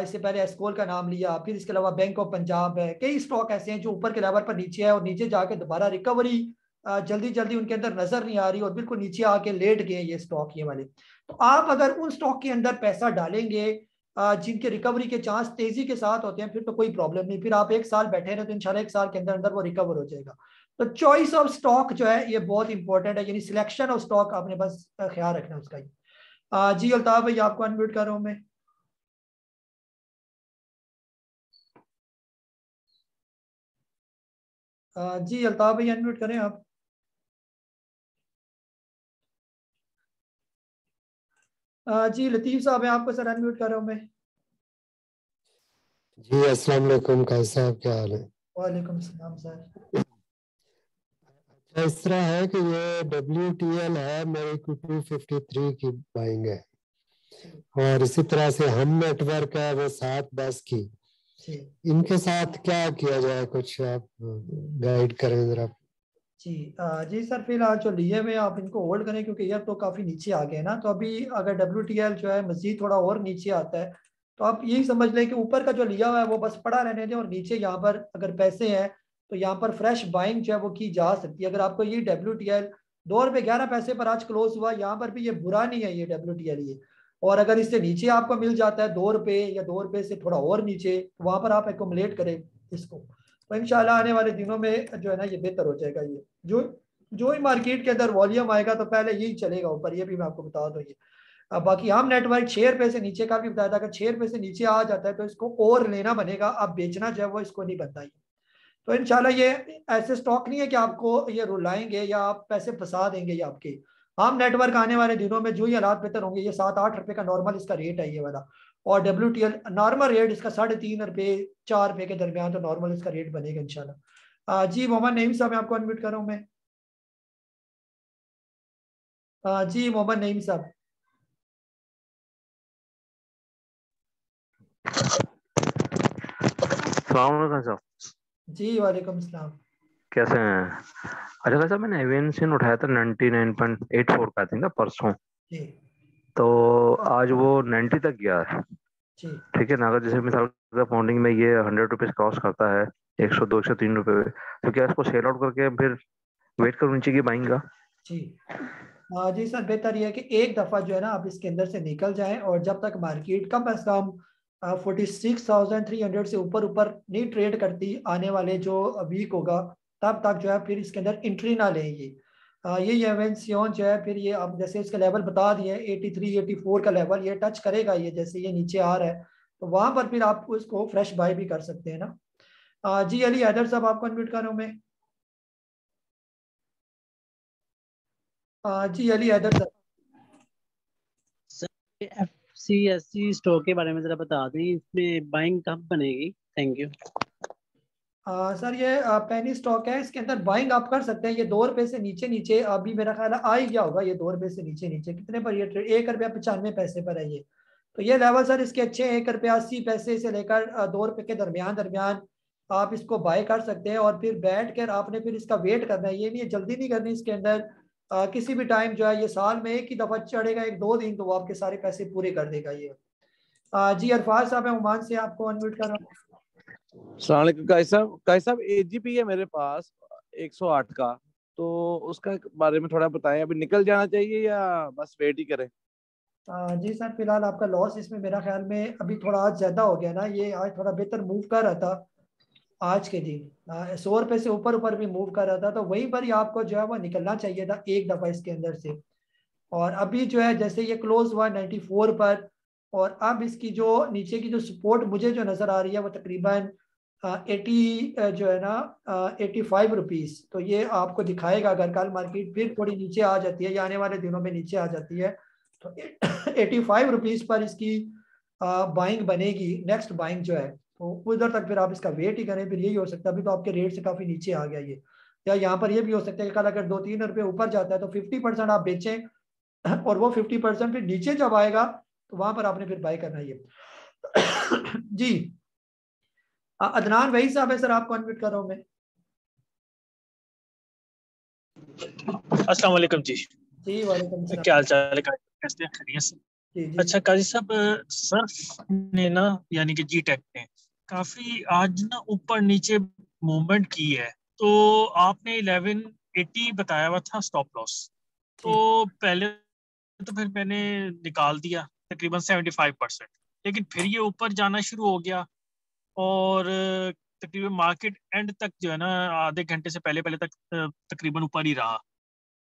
Speaker 1: इससे पहले एस्कोल का नाम लिया, फिर इसके अलावा बैंक ऑफ पंजाब है, कई स्टॉक ऐसे हैं जो ऊपर के लेवल पर नीचे है और नीचे जाके दोबारा रिकवरी जल्दी जल्दी उनके अंदर नजर नहीं आ रही और बिल्कुल नीचे आके लेट गए ये स्टॉक ये वाले। तो आप अगर उन स्टॉक के अंदर पैसा डालेंगे जिनके रिकवरी के चांस तेजी के साथ होते हैं, फिर तो कोई प्रॉब्लम नहीं, फिर आप 1 साल बैठे रहे तो इंशाल्लाह 1 साल के अंदर अंदर वो रिकवर हो जाएगा। तो चॉइस ऑफ स्टॉक जो है ये बहुत इंपॉर्टेंट है, यानी सिलेक्शन ऑफ स्टॉक आपने बस ख्याल रखना उसका ही। जी अल्ताफ भाई आपको अनम्यूट कर रहा हूँ मैं। जी अल्ताफ भाई अनम्यूट करें आप। जी लतीफ़ साहब है, आपको सर अनम्यूट कर रहा हूँ मैं।
Speaker 11: जी अस्सलाम वालेकुम, काजी साहब क्या हाल है?
Speaker 1: वालेकुम सलाम सर।
Speaker 11: अच्छा, इस तरह है कि ये WTL है, मेरी को 253 की बाइंग है, और इसी तरह से हम नेटवर्क है वो 710 की।
Speaker 1: जी
Speaker 11: इनके साथ क्या किया जाए, कुछ आप गाइड करें जरा।
Speaker 1: जी सर, फिलहाल जो लिए हुए आप इनको होल्ड करें, क्योंकि ये तो काफ़ी नीचे आ गए ना। तो अभी अगर WTL जो है मजीद थोड़ा और नीचे आता है तो आप यही समझ लें कि ऊपर का जो लिया हुआ है वो बस पड़ा रहने दें, और नीचे यहाँ पर अगर पैसे हैं तो यहाँ पर फ्रेश बाइंग जो है वो की जा सकती है। अगर आपको ये WTL 2 रुपये 11 पैसे पर आज क्लोज हुआ, यहाँ पर भी ये बुरा नहीं है ये WTL ये। और अगर इससे नीचे आपको मिल जाता है 2 रुपये या 2 रुपये से थोड़ा और नीचे, तो वहाँ पर आप एकोमलेट करें इसको, तो इंशाल्लाह आने वाले दिनों में जो है ना ये बेहतर हो जाएगा। ये जो जो ही मार्केट के अंदर वॉल्यूम आएगा तो पहले यही चलेगा ऊपर, ये भी मैं आपको बता दूं। ये बाकी हम नेटवर्क 6 रुपये से नीचे का भी बताया था, अगर 6 रुपये से नीचे आ जाता है तो इसको और लेना बनेगा, अब बेचना जो है वो इसको नहीं बनता। तो इंशाल्लाह ये ऐसे स्टॉक नहीं है कि आपको ये रुलाएंगे या आप पैसे फंसा देंगे ये आपके। हम नेटवर्क आने वाले दिनों में जो ही हालात बेहतर होंगे, ये 7-8 रुपये का नॉर्मल इसका रेट है ये वाला, और WTL नॉर्मल रेट इसका 3.5 रुपये 4 रुपये के दरमियान तो नॉर्मल इसका रेट बनेगा इंशाल्लाह। जी मोहम्मद नईम साहब, मैं आपको अनम्यूट कर रहा हूँ मैं। जी मोहम्मद नईम साहब।
Speaker 12: साहब
Speaker 1: जी वालेकुम सलाम।
Speaker 12: कैसे हैं? अच्छा भाई साहब, मैंने एविएशन उठाया था 99.84 का थी ना परसों,
Speaker 1: जी
Speaker 12: तो आज वो 90 तक गया है।
Speaker 1: जी
Speaker 12: ठीक है ना, अगर जैसे मिसाल का पाउंडिंग में ये 100 रुपीज क्रॉस करता है 102 103 रुपए पे, तो क्या इसको सेल आउट करके फिर वेट करूँ नीचे की बाइंग का?
Speaker 1: जी जी सर, बेहतर ये है कि एक दफ़ा जो है ना आप इसके अंदर से निकल जाएं, और जब तक मार्केट कम अज कम 46,300 से ऊपर ऊपर नहीं ट्रेड करती आने वाले जो वीक होगा, तब तक जो है फिर इसके अंदर एंट्री ना लें। ये एवेंसियन जो है फिर ये अब जैसे इसका लेवल बता दिए 83 84 का लेवल ये टच करेगा, ये जैसे ये नीचे आ रहा है तो वहां पर फिर आप इसको फ्रेश बाय भी कर सकते हैं ना। जी अली हैदर साहब, आपको अनम्यूट कर रहा हूँ मैं। जी अली हैदर साहब।
Speaker 4: FCSC स्टॉक के बारे में जरा बता दें, इसमें बाइंग कब बनेगी? Thank you.
Speaker 1: सर ये पेनी स्टॉक है, इसके अंदर बाइंग आप कर सकते हैं। ये 2 रुपये से नीचे नीचे अभी मेरा ख्याल है आ ही गया होगा। ये 2 रुपये से नीचे नीचे कितने पर ये ट्रेड? 1 रुपया 95 पैसे पर है ये। तो ये लेवल सर इसके अच्छे हैं, 1 रुपया 80 पैसे से लेकर 2 रुपये के दरमियान दरमियान आप इसको बाय कर सकते हैं। और फिर बैठ कर आपने फिर इसका वेट करना है, ये नहीं है जल्दी नहीं करनी इसके अंदर। किसी भी टाइम जो है ये साल में एक ही दफा चढ़ेगा 1-2 दिन, तो वो आपके सारे पैसे पूरे कर देगा ये। जी अरफाज साहब, मैं ओमान से आपको अनम्यूट कर रहा हूँ।
Speaker 13: काई साहब AGP है मेरे पास 108 का, तो उसका बारे में थोड़ा बताएं, अभी निकल जाना चाहिए या बस वेट ही करें?
Speaker 1: जी सर, फिलहाल आपका लॉस इसमें मेरा ख्याल में अभी थोड़ा आज ज्यादा हो गया ना। ये आज थोड़ा बेहतर मूव कर रहा था आज के दिन, 100 रुपये से ऊपर ऊपर भी मूव कर रहा था, तो वहीं पर ही आपको जो है वो निकलना चाहिए था एक दफा इसके अंदर से। और अभी जो है जैसे ये क्लोज हुआ 94 पर, और अब इसकी जो नीचे की जो सपोर्ट मुझे जो नजर आ रही है वो तकरीबन 80 जो है ना 85 रुपीज, तो ये आपको दिखाएगा अगर कल मार्केट फिर थोड़ी नीचे आ जाती है या आने वाले दिनों में नीचे आ जाती है तो 85 रुपीज पर इसकी बाइंग बनेगी, नेक्स्ट बाइंग जो है। तो उधर तक फिर आप इसका वेट ही करें, फिर यही हो सकता है। अभी तो आपके रेट से काफी नीचे आ गया ये, या यहाँ पर ये भी हो सकता है कि कल अगर 2-3 रुपये ऊपर जाता है तो 50% आप बेचें, और वो 50% फिर नीचे जब आएगा तो वहां पर आपने फिर बाय करना है ये। जी अदनान वही साहब है सर, आपको अनम्यूट कर रहा हूं मैं।
Speaker 14: अस्सलाम वालेकुम जी।
Speaker 1: जी वालेकुम सलाम।
Speaker 14: क्या हाल चाल है? कैसे हैं? खैरियत से?
Speaker 1: जी जी।
Speaker 14: अच्छा काजी साहब, सर्फ ने ना यानी कि G-Tech ने काफी आज ना ऊपर नीचे मूवमेंट की है, तो आपने 1180 बताया हुआ था स्टॉप लॉस, तो पहले तो फिर मैंने निकाल दिया तकरीबन 75%, लेकिन फिर ये ऊपर जाना शुरू हो गया और तकरीबन मार्केट एंड तक जो है ना आधे घंटे से पहले पहले तक तकरीबन ऊपर ही रहा,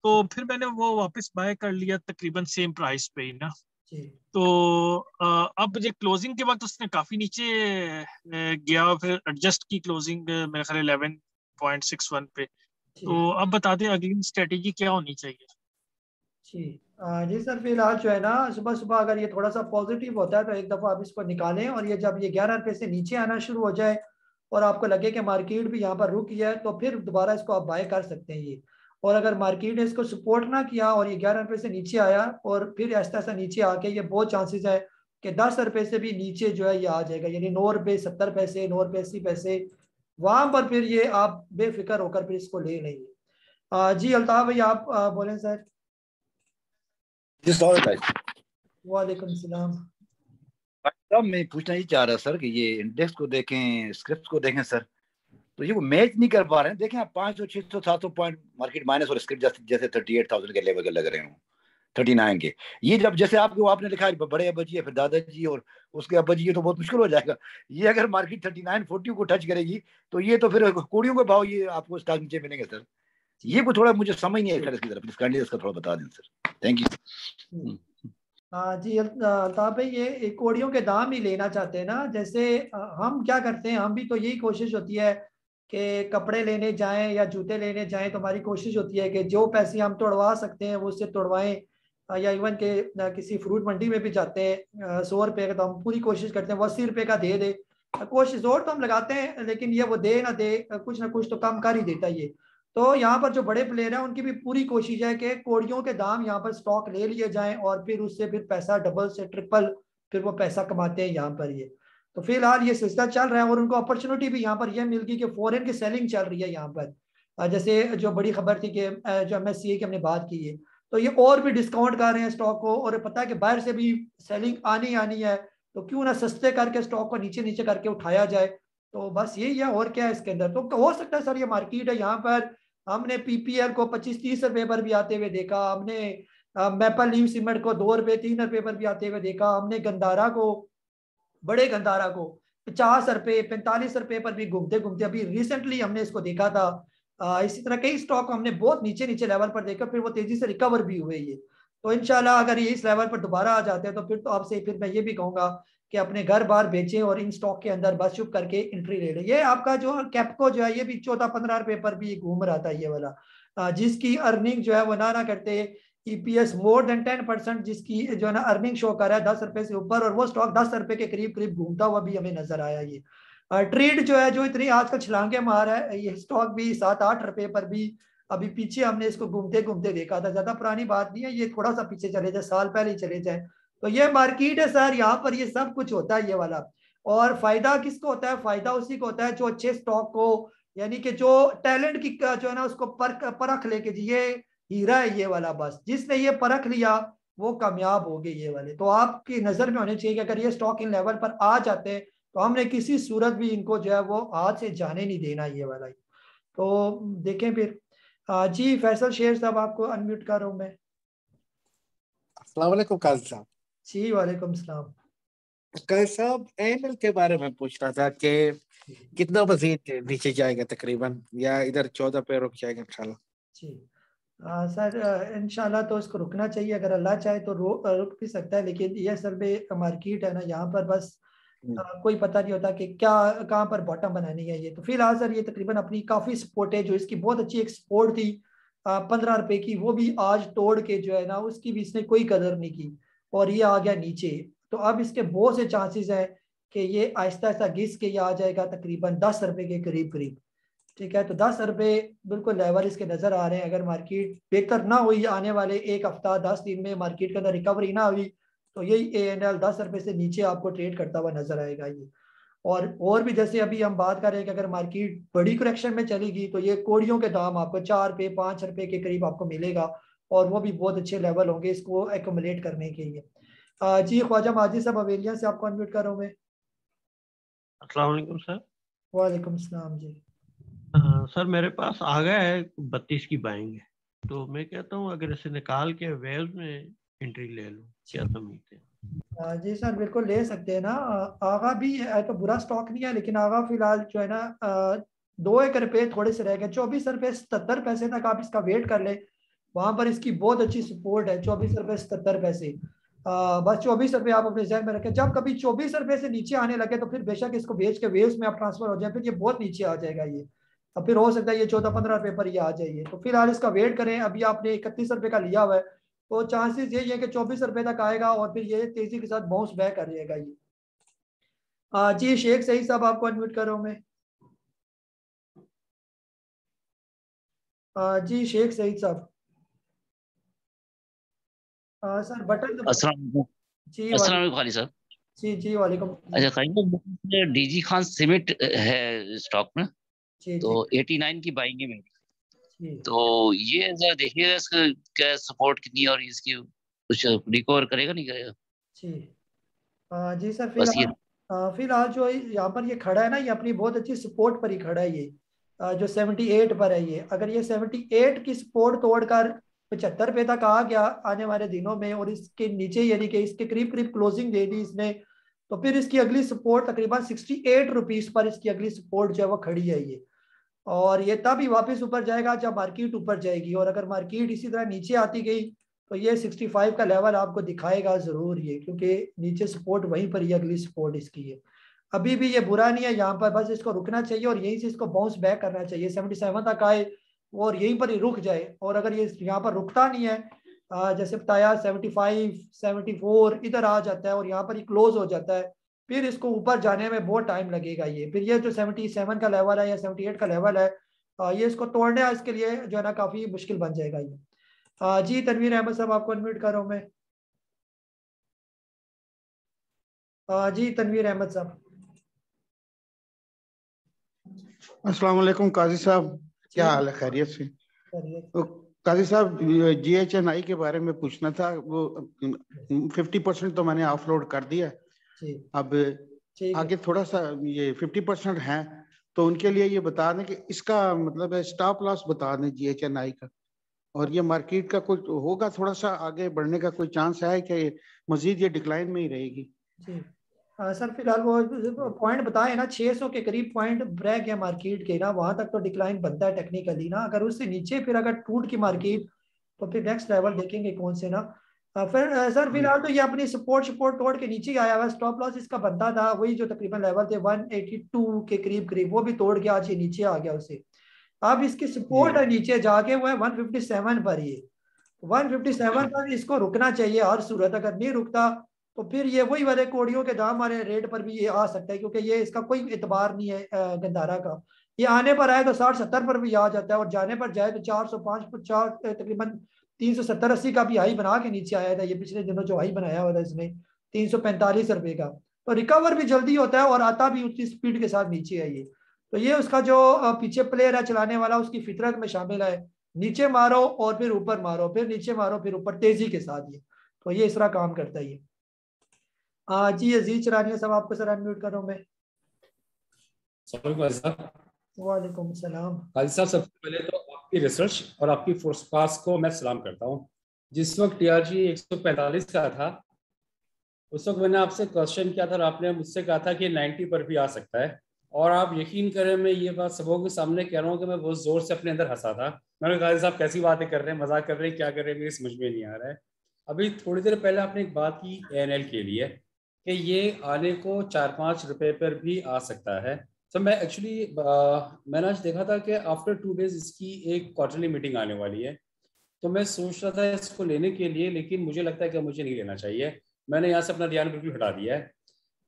Speaker 14: तो फिर मैंने वो वापस बाय कर लिया तकरीबन सेम प्राइस पे ही ना। तो अब ये क्लोजिंग के वक्त उसने काफी नीचे गया, फिर एडजस्ट की क्लोजिंग मेरे ख्याल 11.61 पे। तो अब बता दें अगली स्ट्रेटेजी क्या होनी चाहिए?
Speaker 1: जी जी सर, फिलहाल जो है ना सुबह सुबह अगर ये थोड़ा सा पॉजिटिव होता है तो एक दफ़ा आप इसको निकालें, और ये जब ये 11 रुपये से नीचे आना शुरू हो जाए और आपको लगे कि मार्केट भी यहाँ पर रुक गया है तो फिर दोबारा इसको आप बाय कर सकते हैं ये। और अगर मार्केट ने इसको सपोर्ट ना किया और ये 11 रुपये से नीचे आया और फिर ऐसा ऐसा नीचे आके ये बहुत चांसेस है कि 10 रुपये से भी नीचे जो है ये आ जाएगा, यानी 9 रुपये 70 पैसे, 9 रुपये 80 पैसे, वहां पर फिर ये आप बेफिक्र होकर फिर इसको ले लेंगे। जी अल्ताफ भाई आप बोलें सर।
Speaker 15: जी सॉरी भाई।
Speaker 1: वालेकुम सलाम।
Speaker 15: साहब मैं पूछना ही चाह रहा सर कि ये इंडेक्स को देखें, स्क्रिप्ट को देखें सर, तो ये वो मैच नहीं कर पा रहे हैं। देखें आप 500 600 700 पॉइंट मार्केट माइनस और स्क्रिप्ट जैसे 38,000 के लेवल के लग रहे हो, 39 के। ये जब जैसे आपने लिखा है बड़े अब्बा जी है, फिर दादाजी और उसके अब्बा जी, ये तो बहुत मुश्किल हो जाएगा। ये अगर मार्केट 39-40 को टच करेगी तो ये तो फिर कोड़ियों के भाव ये आपको स्टॉक नीचे मिलेंगे सर। ये को थोड़ा मुझे समझ नहीं है इसकी तरफ, इसका इसका थोड़ा बता दें सर। Thank you.
Speaker 1: जी अल्ताफ भाई, ये कोड़ियों के दाम ही लेना चाहते हैं ना। जैसे हम क्या करते हैं, हम भी तो यही कोशिश होती है कि कपड़े लेने जाएं या जूते लेने जाएं तो हमारी कोशिश होती है कि जो पैसे हम तोड़वा सकते हैं वो उससे तोड़वाएं, या इवन के किसी फ्रूट मंडी में भी जाते हैं 100 रुपये का, तो हम पूरी कोशिश करते हैं वो 80 रुपये का दे दे। कोशिश जोर तो हम लगाते हैं लेकिन ये वो दे ना दे, कुछ ना कुछ तो कम कर ही देता है ये। तो यहाँ पर जो बड़े प्लेयर हैं उनकी भी पूरी कोशिश है कि कोड़ियों के दाम यहाँ पर स्टॉक ले लिए जाएं और फिर उससे फिर पैसा डबल से ट्रिपल फिर वो पैसा कमाते हैं यहाँ पर ये। तो फिलहाल ये सिलसिला चल रहा है और उनको अपॉर्चुनिटी भी यहाँ पर यह मिल गई कि फॉरेन की सेलिंग चल रही है यहाँ पर। जैसे जो बड़ी खबर थी कि जो MSCI की हमने बात की है, तो ये और भी डिस्काउंट कर रहे हैं स्टॉक को, और पता है कि बाहर से भी सेलिंग आनी है, तो क्यों ना सस्ते करके स्टॉक को नीचे नीचे करके उठाया जाए। तो बस यही है, और क्या है इसके अंदर। तो हो सकता है सर ये मार्केट है, यहाँ पर हमने PPL को 25-30 रुपए पर भी आते हुए देखा, हमने मैपल लीफ सीमेंट को 2 रुपए 3 रुपए पर भी आते हुए देखा, हमने गंदारा को, बड़े गंदारा को 50 रुपए 45 रुपए पर भी घूमते घूमते अभी रिसेंटली हमने इसको देखा था। इसी तरह कई स्टॉक हमने बहुत नीचे नीचे लेवल पर देखा, फिर वो तेजी से रिकवर भी हुए ये। तो इंशाल्लाह अगर ये इस लेवल पर दोबारा आ जाते हैं तो फिर तो आपसे फिर मैं ये भी कहूंगा कि अपने घर बार बेचें और इन स्टॉक के अंदर बस चुप करके एंट्री ले लें। ये आपका जो कैप्को जो है ये भी 14-15 रुपए पर भी घूम रहा था ये वाला, जिसकी अर्निंग जो है वो ना करते EPS मोर देन 10%, जिसकी जो है ना अर्निंग शो कर रहा है 10 रुपए से ऊपर, और वो स्टॉक 10 रुपए के करीब करीब घूमता हुआ भी हमें नजर आया ये। ट्रेड जो है जो इतनी आजकल छलांगे मार है, ये स्टॉक भी 7-8 रुपए पर भी अभी पीछे हमने इसको घूमते घूमते देखा था। ज्यादा पुरानी बात नहीं है, ये थोड़ा सा पीछे चले जाए, साल पहले ही चले जाए। तो ये मार्केट है सर, यहाँ पर ये सब कुछ होता है ये वाला। और फायदा किसको होता है? फायदा उसी को होता है जो अच्छे स्टॉक को, यानी कि जो टैलेंट की जो है ना उसको परख लेके जी ये हीरा है ये वाला, बस जिसने ये परख लिया वो कामयाब हो गए ये वाले। तो आपकी नजर में होने चाहिए कि अगर ये स्टॉक इन लेवल पर आ जाते हैं तो हमने किसी सूरत भी इनको जो है वो हाथ से जाने नहीं देना ये वाला। तो देखें फिर। जी फैसल शेर साहब आपको अनम्यूट कर रहा हूं मैं।
Speaker 16: अस्सलाम वालेकुम काजी साहब।
Speaker 1: जी वालेकुम सलाम।
Speaker 16: काजी साहब AML के बारे में पूछ रहा था कि कितना मजीद नीचे जाएगा तकरीबन, या इधर 14 पे रुक जाएगा इंशाल्लाह?
Speaker 1: जी सर इंशाल्लाह तो इसको रुकना चाहिए, अगर अल्लाह चाहे तो रुक भी सकता है, लेकिन ये असल में मार्केट है ना, यहाँ पर बस कोई पता नहीं होता कि क्या कहाँ पर बॉटम बनानी है ये। तो फिलहाल सर ये तकरीबन अपनी काफ़ी सपोर्ट है, जो इसकी बहुत अच्छी एक सपोर्ट थी 15 रुपए की, वो भी आज तोड़ के जो है ना उसकी भी इसने कोई कदर नहीं की और ये आ गया नीचे। तो अब इसके बहुत से चांसेस हैं कि ये आहिस्ता आहिस्ता घिस के ये आ जाएगा तकरीबन 10 रुपए के करीब करीब। ठीक है, तो 10 रुपए बिल्कुल लेवल इसके नज़र आ रहे हैं। अगर मार्केट बेहतर ना हुई आने वाले एक हफ्ता 10 दिन में, मार्केट के अंदर रिकवरी ना हुई, तो यही ANL 10 रुपए से नीचे आपको ट्रेड करता हुआ नजर आएगा ये। और भी जैसे अभी हम बात कर रहे हैं कि अगर मार्केट बड़ी करेक्शन में चलेगी तो ये कोड़ियों के दाम आपको 4 रुपए 5 रुपए के करीब आपको मिलेगा, और वो भी बहुत अच्छे लेवल होंगे इसको एक्यूमुलेट करने के लिए। जी ख्वाजा माजिद साहब अवेलिया से आपको अनम्यूट कर रहा हूँ मैं।
Speaker 17: अस्सलाम वालेकुम सर।
Speaker 1: वालेकुम सलाम जी।
Speaker 17: सर मेरे पास आ गया है 32 की बाइंग है, तो मैं कहता हूँ अगर इसे निकाल के वेव्स में एंट्री ले लूँ, क्या समझते हैं?
Speaker 1: जी सर बिल्कुल ले सकते हैं ना। आगा भी है तो बुरा स्टॉक नहीं है, लेकिन आगा फिलहाल जो है ना 2-1 रुपए थोड़े से रह गए। 24 रुपए 77 पैसे तक आप इसका वेट कर ले, वहां पर इसकी बहुत अच्छी सपोर्ट है 24 रुपए 77 पैसे। बस 24 रुपए आप अपने जहन में रखें। जब कभी 24 रुपए से नीचे आने लगे तो फिर बेशक इसको बेच के वेव्स में आप ट्रांसफर हो जाए, फिर ये बहुत नीचे आ जाएगा ये। अब फिर हो सकता है ये 14-15 रुपए पर ये आ जाइए। तो फिलहाल इसका वेट करें। अभी आपने 31 रुपए का लिया हुआ है, तो चांसेस ये है कि 24 रुपए तक आएगा और फिर ये तेजी के साथ बाउंस बैक कर जाएगा ये। जी शेख सही साहब आपको अनम्यूट कर रहा हूं मैं। जी शेख सईद साहब। सर बटन
Speaker 18: अस्सलाम
Speaker 1: जी
Speaker 18: वालेकुम खाली साहब।
Speaker 1: जी वालेकुम।
Speaker 18: अच्छा खाली डीजी खान सीमेंट है स्टॉक में, तो 89 की बाइंग है मेरी, तो ये जरा देखिएगा इसका क्या सपोर्ट कितनी है और इसकी कुछ रिकवर करेगा नहीं करेगा।
Speaker 1: जी सर
Speaker 18: बस ये
Speaker 1: फिलहाल जो यहाँ पर ये खड़ा है ना, ये अपनी बहुत अच्छी सपोर्ट पर ही खड़ा है ये, जो 78 पर है ये। अगर ये 78 की सपोर्ट तोड़कर 75 रुपए तक आ गया आने वाले दिनों में और इसके नीचे यानी कि इसके करीब करीब क्लोजिंग दे दी इसने, तो फिर इसकी अगली सपोर्ट तकरीबन 68 रुपीज पर इसकी अगली सपोर्ट जो है वो खड़ी है ये। और ये तब ही वापस ऊपर जाएगा जब मार्केट ऊपर जाएगी, और अगर मार्केट इसी तरह नीचे आती गई तो ये 65 का लेवल आपको दिखाएगा जरूर ये, क्योंकि नीचे सपोर्ट वहीं पर ही अगली सपोर्ट इसकी है। अभी भी ये बुरा नहीं है यहाँ पर, बस इसको रुकना चाहिए और यहीं से इसको बाउंस बैक करना चाहिए, 77 तक आए और यहीं पर ही रुक जाए। और अगर ये यहाँ पर रुकता नहीं है, जैसे बताया 75 74 इधर आ जाता है और यहाँ पर ही क्लोज हो जाता है, फिर इसको ऊपर जाने में बहुत टाइम लगेगा ये। फिर ये जो 77 का लेवल है या 78 का लेवल है, ये इसको तोड़ने है इसके लिए जो है ना काफी मुश्किल बन जाएगा ये। जी तनवीर अहमद साहब आपको अनम्यूट कर रहा हूँ मैं। जी तनवीर अहमद साहब।
Speaker 19: अस्सलाम वालेकुम काजी साहब, क्या हाल है? खैरियत से? तो काजी साहब GHNI के बारे में पूछना था। वो 50% तो मैंने ऑफलोड कर दिया, अब आगे थोड़ा सा ये 50% है, तो उनके लिए ये बता दें कि इसका मतलब है स्टॉप लॉस बता दें GHNI का, और ये मार्केट का कुछ होगा थोड़ा सा आगे बढ़ने का कोई चांस है कि मजीद ये डिक्लाइन में ही रहेगी?
Speaker 1: जी सर फिलहाल वो पॉइंट बताए ना 600 के करीब पॉइंट ब्रेक है मार्केट के ना, वहां तक तो डिक्लाइन बनता है टेक्निकली ना। अगर उससे नीचे फिर अगर टूट की मार्केट तो फिर नेक्स्ट लेवल देखेंगे कौन से ना। फिर सर फिलहाल तो ये अपनी सपोर्ट तोड़ के नीचे आया हुआ। स्टॉप लॉस इसका बनता था वही जो तकरीबन लेवल थे 182 के करीब, वो भी तोड़ के आज ये नीचे आ गया उसे। अब इसकी सपोर्ट है नीचे जाके वो है 157 पर, ये 157 पर इसको रुकना चाहिए हर सूरत। अगर नहीं रुकता तो फिर ये वही वाले कोड़ियों के दाम वाले रेट पर भी ये आ सकता है, क्योंकि ये इसका कोई एतबार नहीं है गंदारा का। ये आने पर आए तो 60-70 पर भी आ जाता है और जाने पर जाए तो 405 तकरीबन 370-80 का भी हाई बना के नीचे आया था ये पिछले दिनों, जो हाई बनाया हुआ था इसने 345 रुपए का। तो रिकवर भी जल्दी होता है और आता भी उतनी स्पीड के साथ नीचे है ये। तो ये उसका जो पीछे प्लेयर है चलाने वाला, उसकी फितरत में शामिल है, नीचे मारो और फिर ऊपर मारो, फिर नीचे मारो फिर ऊपर, तेजी के साथ ये। तो ये इस तरह काम करता है ये। जी अजीज चरानिया साहब आपको सर अनम्यूट कर रहा हूँ मैं। वालेकुम सलाम।
Speaker 20: काजी साहब, सबसे पहले तो आपकी रिसर्च और आपकी फोरकास्ट को मैं सलाम करता हूँ। जिस वक्त TRG 145 का था उस वक्त मैंने आपसे क्वेश्चन किया था और आपने मुझसे कहा था कि 90 पर भी आ सकता है, और आप यकीन करें मैं ये बात सबों के सामने कह रहा हूँ कि मैं बहुत जोर से अपने अंदर हंसा था। मैंने कहा काजी साहब कैसी बातें कर रहे हैं, मजाक कर रहे हैं, क्या कर रहे हैं, मेरी समझ में नहीं आ रहा है। अभी थोड़ी देर पहले आपने एक बात की ANL के लिए कि ये आने को 4-5 रुपए पर भी आ सकता है। तो मैं एक्चुअली मैंने आज देखा था कि आफ्टर 2 डेज इसकी एक क्वार्टरली मीटिंग आने वाली है, तो मैं सोच रहा था इसको लेने के लिए, लेकिन मुझे लगता है कि मुझे नहीं लेना चाहिए। मैंने यहाँ से अपना ध्यान बिल्कुल हटा दिया है।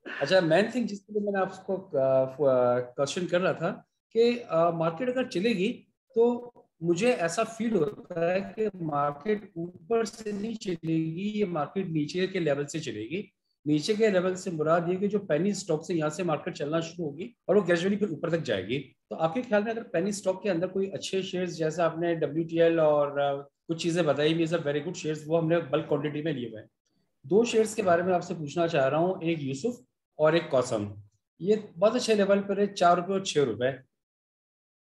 Speaker 20: अच्छा, मेन थिंग जिसके लिए मैंने आपको क्वेश्चन कर रहा था कि मार्केट अगर चलेगी तो मुझे ऐसा फील होता है कि मार्केट ऊपर से नहीं चलेगी, ये मार्केट नीचे के लेवल से चलेगी। नीचे के लेवल से मुराद ये कि जो पेनी स्टॉक से यहाँ से मार्केट चलना शुरू होगी और वो ग्रेजुअली फिर ऊपर तक जाएगी। तो आपके ख्याल में अगर पेनी स्टॉक के अंदर कोई अच्छे शेयर्स, जैसे आपने WTL और कुछ चीजें बताई, मीज वेरी गुड शेयर्स, वो हमने बल्क क्वांटिटी में लिए हुए हैं। 2 शेयर्स के बारे में आपसे पूछना चाह रहा हूँ, एक यूसुफ और एक कौसम। ये बहुत अच्छे लेवल पर है, 4 रुपये और 6 रुपये।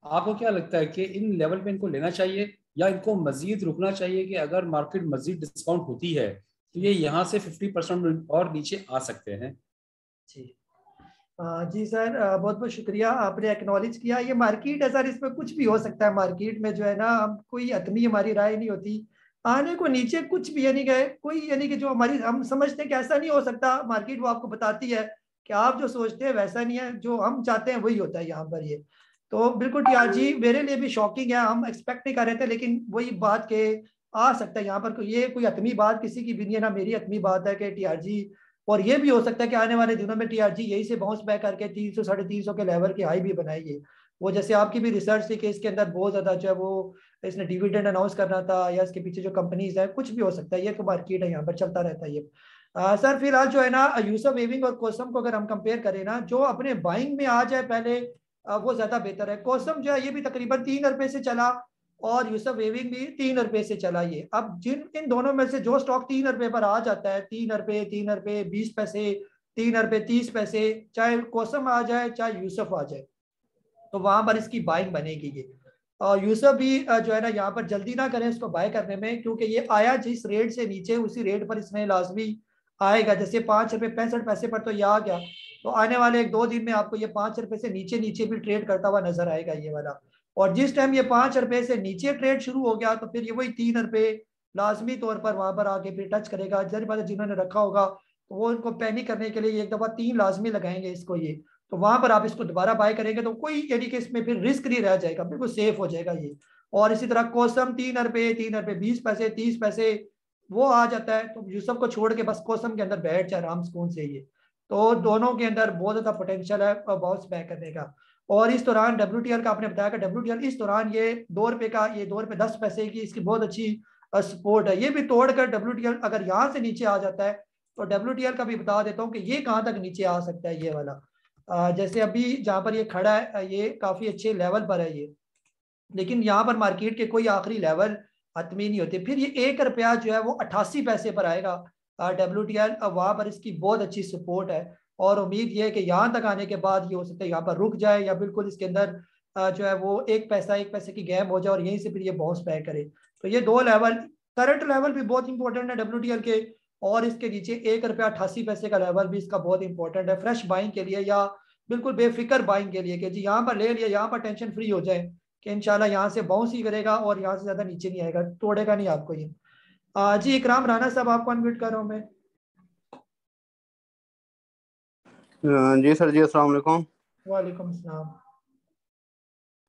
Speaker 20: आपको क्या लगता है कि इन लेवल पे इनको लेना चाहिए या इनको मजीद रुकना चाहिए कि अगर मार्केट मजीद डिस्काउंट होती है तो ये यहाँ से 50% और नीचे आ सकते हैं?
Speaker 1: जी सर बहुत बहुत शुक्रिया, आपने एक्नॉलेज किया। ये मार्केट है सर, इसमें कुछ भी हो सकता है। मार्केट में जो है ना, हम कोई हतमी हमारी राय नहीं होती, आने को नीचे कुछ भी यानी कि कोई यानी कि जो हमारी हम समझते हैं कि ऐसा नहीं हो सकता, मार्केट वो आपको बताती है कि आप जो सोचते हैं वैसा नहीं है, जो हम चाहते हैं वही होता है यहाँ पर ये। तो बिल्कुल TRG मेरे लिए भी शॉकिंग है, हम एक्सपेक्ट नहीं कर रहे थे, लेकिन वही बात के आ सकता है यहाँ पर। ये कोई हतमी बात किसी की भी नहीं है, ना मेरी हतमी बात है कि टीआरजी, और ये भी हो सकता है कि आने वाले दिनों में टीआरजी यही से बाउंस बैक करके 300 350 के लेवल के हाई भी बनाएगी। वो जैसे आपकी भी रिसर्च थी कि इसके अंदर बहुत ज्यादा जो है वो इसने डिविडेंड अनाउंस करना था, या इसके पीछे जो कंपनीज है, कुछ भी हो सकता है, ये तो मार्केट है, यहाँ पर चलता रहता है ये। सर फिलहाल जो है ना यूसुफ वेविंग और कोसम को अगर हम कंपेयर करें ना, जो अपने बाइंग में आ जाए पहले वो ज्यादा बेहतर है। कोसम जो है ये भी तकरीबन 3 रुपए से चला, और यूसुफ वेविंग भी 3 रुपए से चला। ये अब जिन इन दोनों में से जो स्टॉक 3 रुपए पर आ जाता है, 3 रुपए 20 पैसे, 3 रुपए 30 पैसे, चाहे कोसम आ जाए चाहे यूसुफ आ जाए, तो वहां पर इसकी बाइंग बनेगी ये। और यूसुफ भी जो है ना यहाँ पर जल्दी ना करें इसको बाय करने में, क्योंकि ये आया जिस रेट से नीचे उसी रेट पर इसमें लाजमी आएगा। जैसे 5 रुपए 65 पैसे पर तो ये आ गया, तो आने वाले 1-2 दिन में आपको ये 5 रुपए से नीचे नीचे भी ट्रेड करता हुआ नजर आएगा ये वाला। और जिस टाइम ये 5 रुपए से नीचे ट्रेड शुरू हो गया, तो फिर ये वही 3 रुपए लाजमी तौर पर वहां पर आके फिर टच करेगा। जरूर बात है, जिन्होंने रखा होगा तो वो इनको पैनिक करने के लिए एक दफा 3 लाजमी लगाएंगे इसको ये, तो वहां पर आप इसको दोबारा बाय करेंगे तो कोई यानी कि इसमें फिर रिस्क नहीं रह जाएगा, बिल्कुल सेफ हो जाएगा ये। और इसी तरह कोसम 3 रुपए 20 पैसे 30 पैसे वो आ जाता है, तो यूसुफ को छोड़ के बस कोसम के अंदर बैठ जाए आराम सुकून से ये। तो दोनों के अंदर बहुत ज्यादा पोटेंशियल है बाउंस बैक करने का। और इस दौरान WTL का आपने बताया कि WTL इस दौरान ये 2 रुपए का, ये 2 रुपए 10 पैसे की इसकी बहुत अच्छी सपोर्ट है। ये भी तोड़कर WTL अगर यहाँ से नीचे आ जाता है, तो WTL का भी बता देता हूँ कि ये कहाँ तक नीचे आ सकता है ये वाला। जैसे अभी जहाँ पर ये खड़ा है ये काफी अच्छे लेवल पर है ये, लेकिन यहाँ पर मार्केट के कोई आखिरी लेवल हतमी नहीं होते। फिर ये 1 रुपया जो है वो 88 पैसे पर आएगा WTL, वहां पर इसकी बहुत अच्छी सपोर्ट है। और उम्मीद ये है कि यहाँ तक आने के बाद ये हो सकता है यहाँ पर रुक जाए, या बिल्कुल इसके अंदर जो है वो 1 पैसे की गैप हो जाए और यहीं से फिर ये बाउंस बैक करे। तो ये 2 लेवल, करंट लेवल भी बहुत इंपॉर्टेंट है WTL के, और इसके नीचे 1 रुपया 88 पैसे का लेवल भी इसका बहुत इंपॉर्टेंट है फ्रेश बाइंग के लिए, या बिल्कुल बेफिक्र बाइंग के लिए कि जी यहाँ पर ले लिया, यहाँ पर टेंशन फ्री हो जाए कि इंशाल्लाह यहाँ से बाउंस ही करेगा और यहाँ से ज्यादा नीचे नहीं आएगा, तोड़ेगा नहीं आपको ये। जी इकराम राणा साहब आपको अनम्यूट कर रहा हूँ मैं।
Speaker 21: जी सर जी, अस्सलाम वालेकुम।
Speaker 1: वालेकुम सलाम।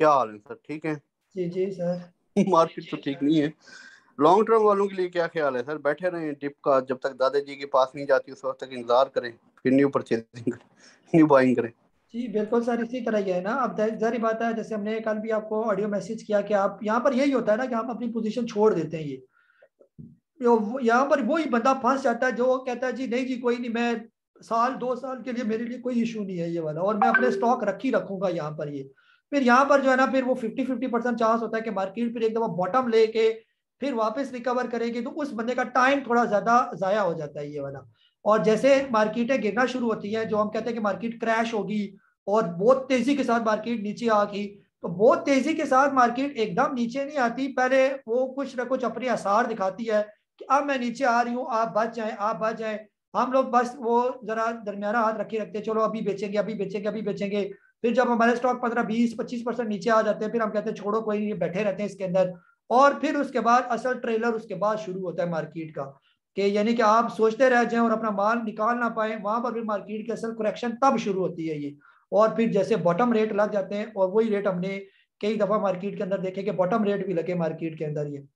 Speaker 21: क्या हाल है सर, ठीक है?
Speaker 1: जी जी सर।
Speaker 21: मार्केट तो ठीक नहीं है, लॉन्ग टर्म वालों के लिए क्या ख्याल है सर? बैठे रहें डिप का, जब तक दादाजी के पास नहीं जाती उस वक्त तक इंतजार करें, फिर न्यू परचेजिंग करें, न्यू बाइंग करें? जी
Speaker 1: बिल्कुल सर, इसी तरह ही है ना। अब जारी बात है, जैसे हमने कल भी आपको ऑडियो मैसेज किया कि आप यहाँ पर यही होता है ना कि हम अपनी पोजीशन छोड़ देते हैं। ये यहाँ पर वही बंदा फंस जाता है जो कहता है जी नहीं जी कोई नहीं, मैं 1-2 साल के लिए मेरे लिए कोई इशू नहीं है ये वाला, और मैं अपने स्टॉक रखूंगा यहाँ पर ये। फिर यहाँ पर जो है ना फिर वो 50% चांस होता है कि मार्केट फिर एक दफा बॉटम लेके फिर वापस रिकवर करेगी, तो उस बंदे का टाइम थोड़ा ज्यादा जाया हो जाता है ये वाला। और जैसे मार्केटें गिरना शुरू होती है, जो हम कहते हैं कि मार्केट क्रैश होगी और बहुत तेजी के साथ मार्केट नीचे आ गई, तो बहुत तेजी के साथ मार्केट एकदम नीचे नहीं आती, पहले वो कुछ ना कुछ अपने आसार दिखाती है कि अब मैं नीचे आ रही हूँ, आप बच जाएं, आप बच जाएं। हम लोग बस वो जरा दरमियाना हाथ रखे रखते, चलो अभी बेचेंगे अभी बेचेंगे अभी बेचेंगे। फिर जब हमारे स्टॉक 15-20-25% नीचे आ जाते हैं, फिर हम कहते हैं छोड़ो कोई नहीं, बैठे रहते हैं इसके अंदर। और फिर उसके बाद असल ट्रेलर उसके बाद शुरू होता है मार्केट का, कि यानी कि आप सोचते रह जाएं और अपना माल निकाल ना पाए, वहां पर फिर मार्केट की असल करेक्शन तब शुरू होती है ये। और फिर जैसे बॉटम रेट लग जाते हैं, और वही रेट हमने कई दफा मार्केट के अंदर देखे कि बॉटम रेट भी लगे मार्केट के अंदर। ये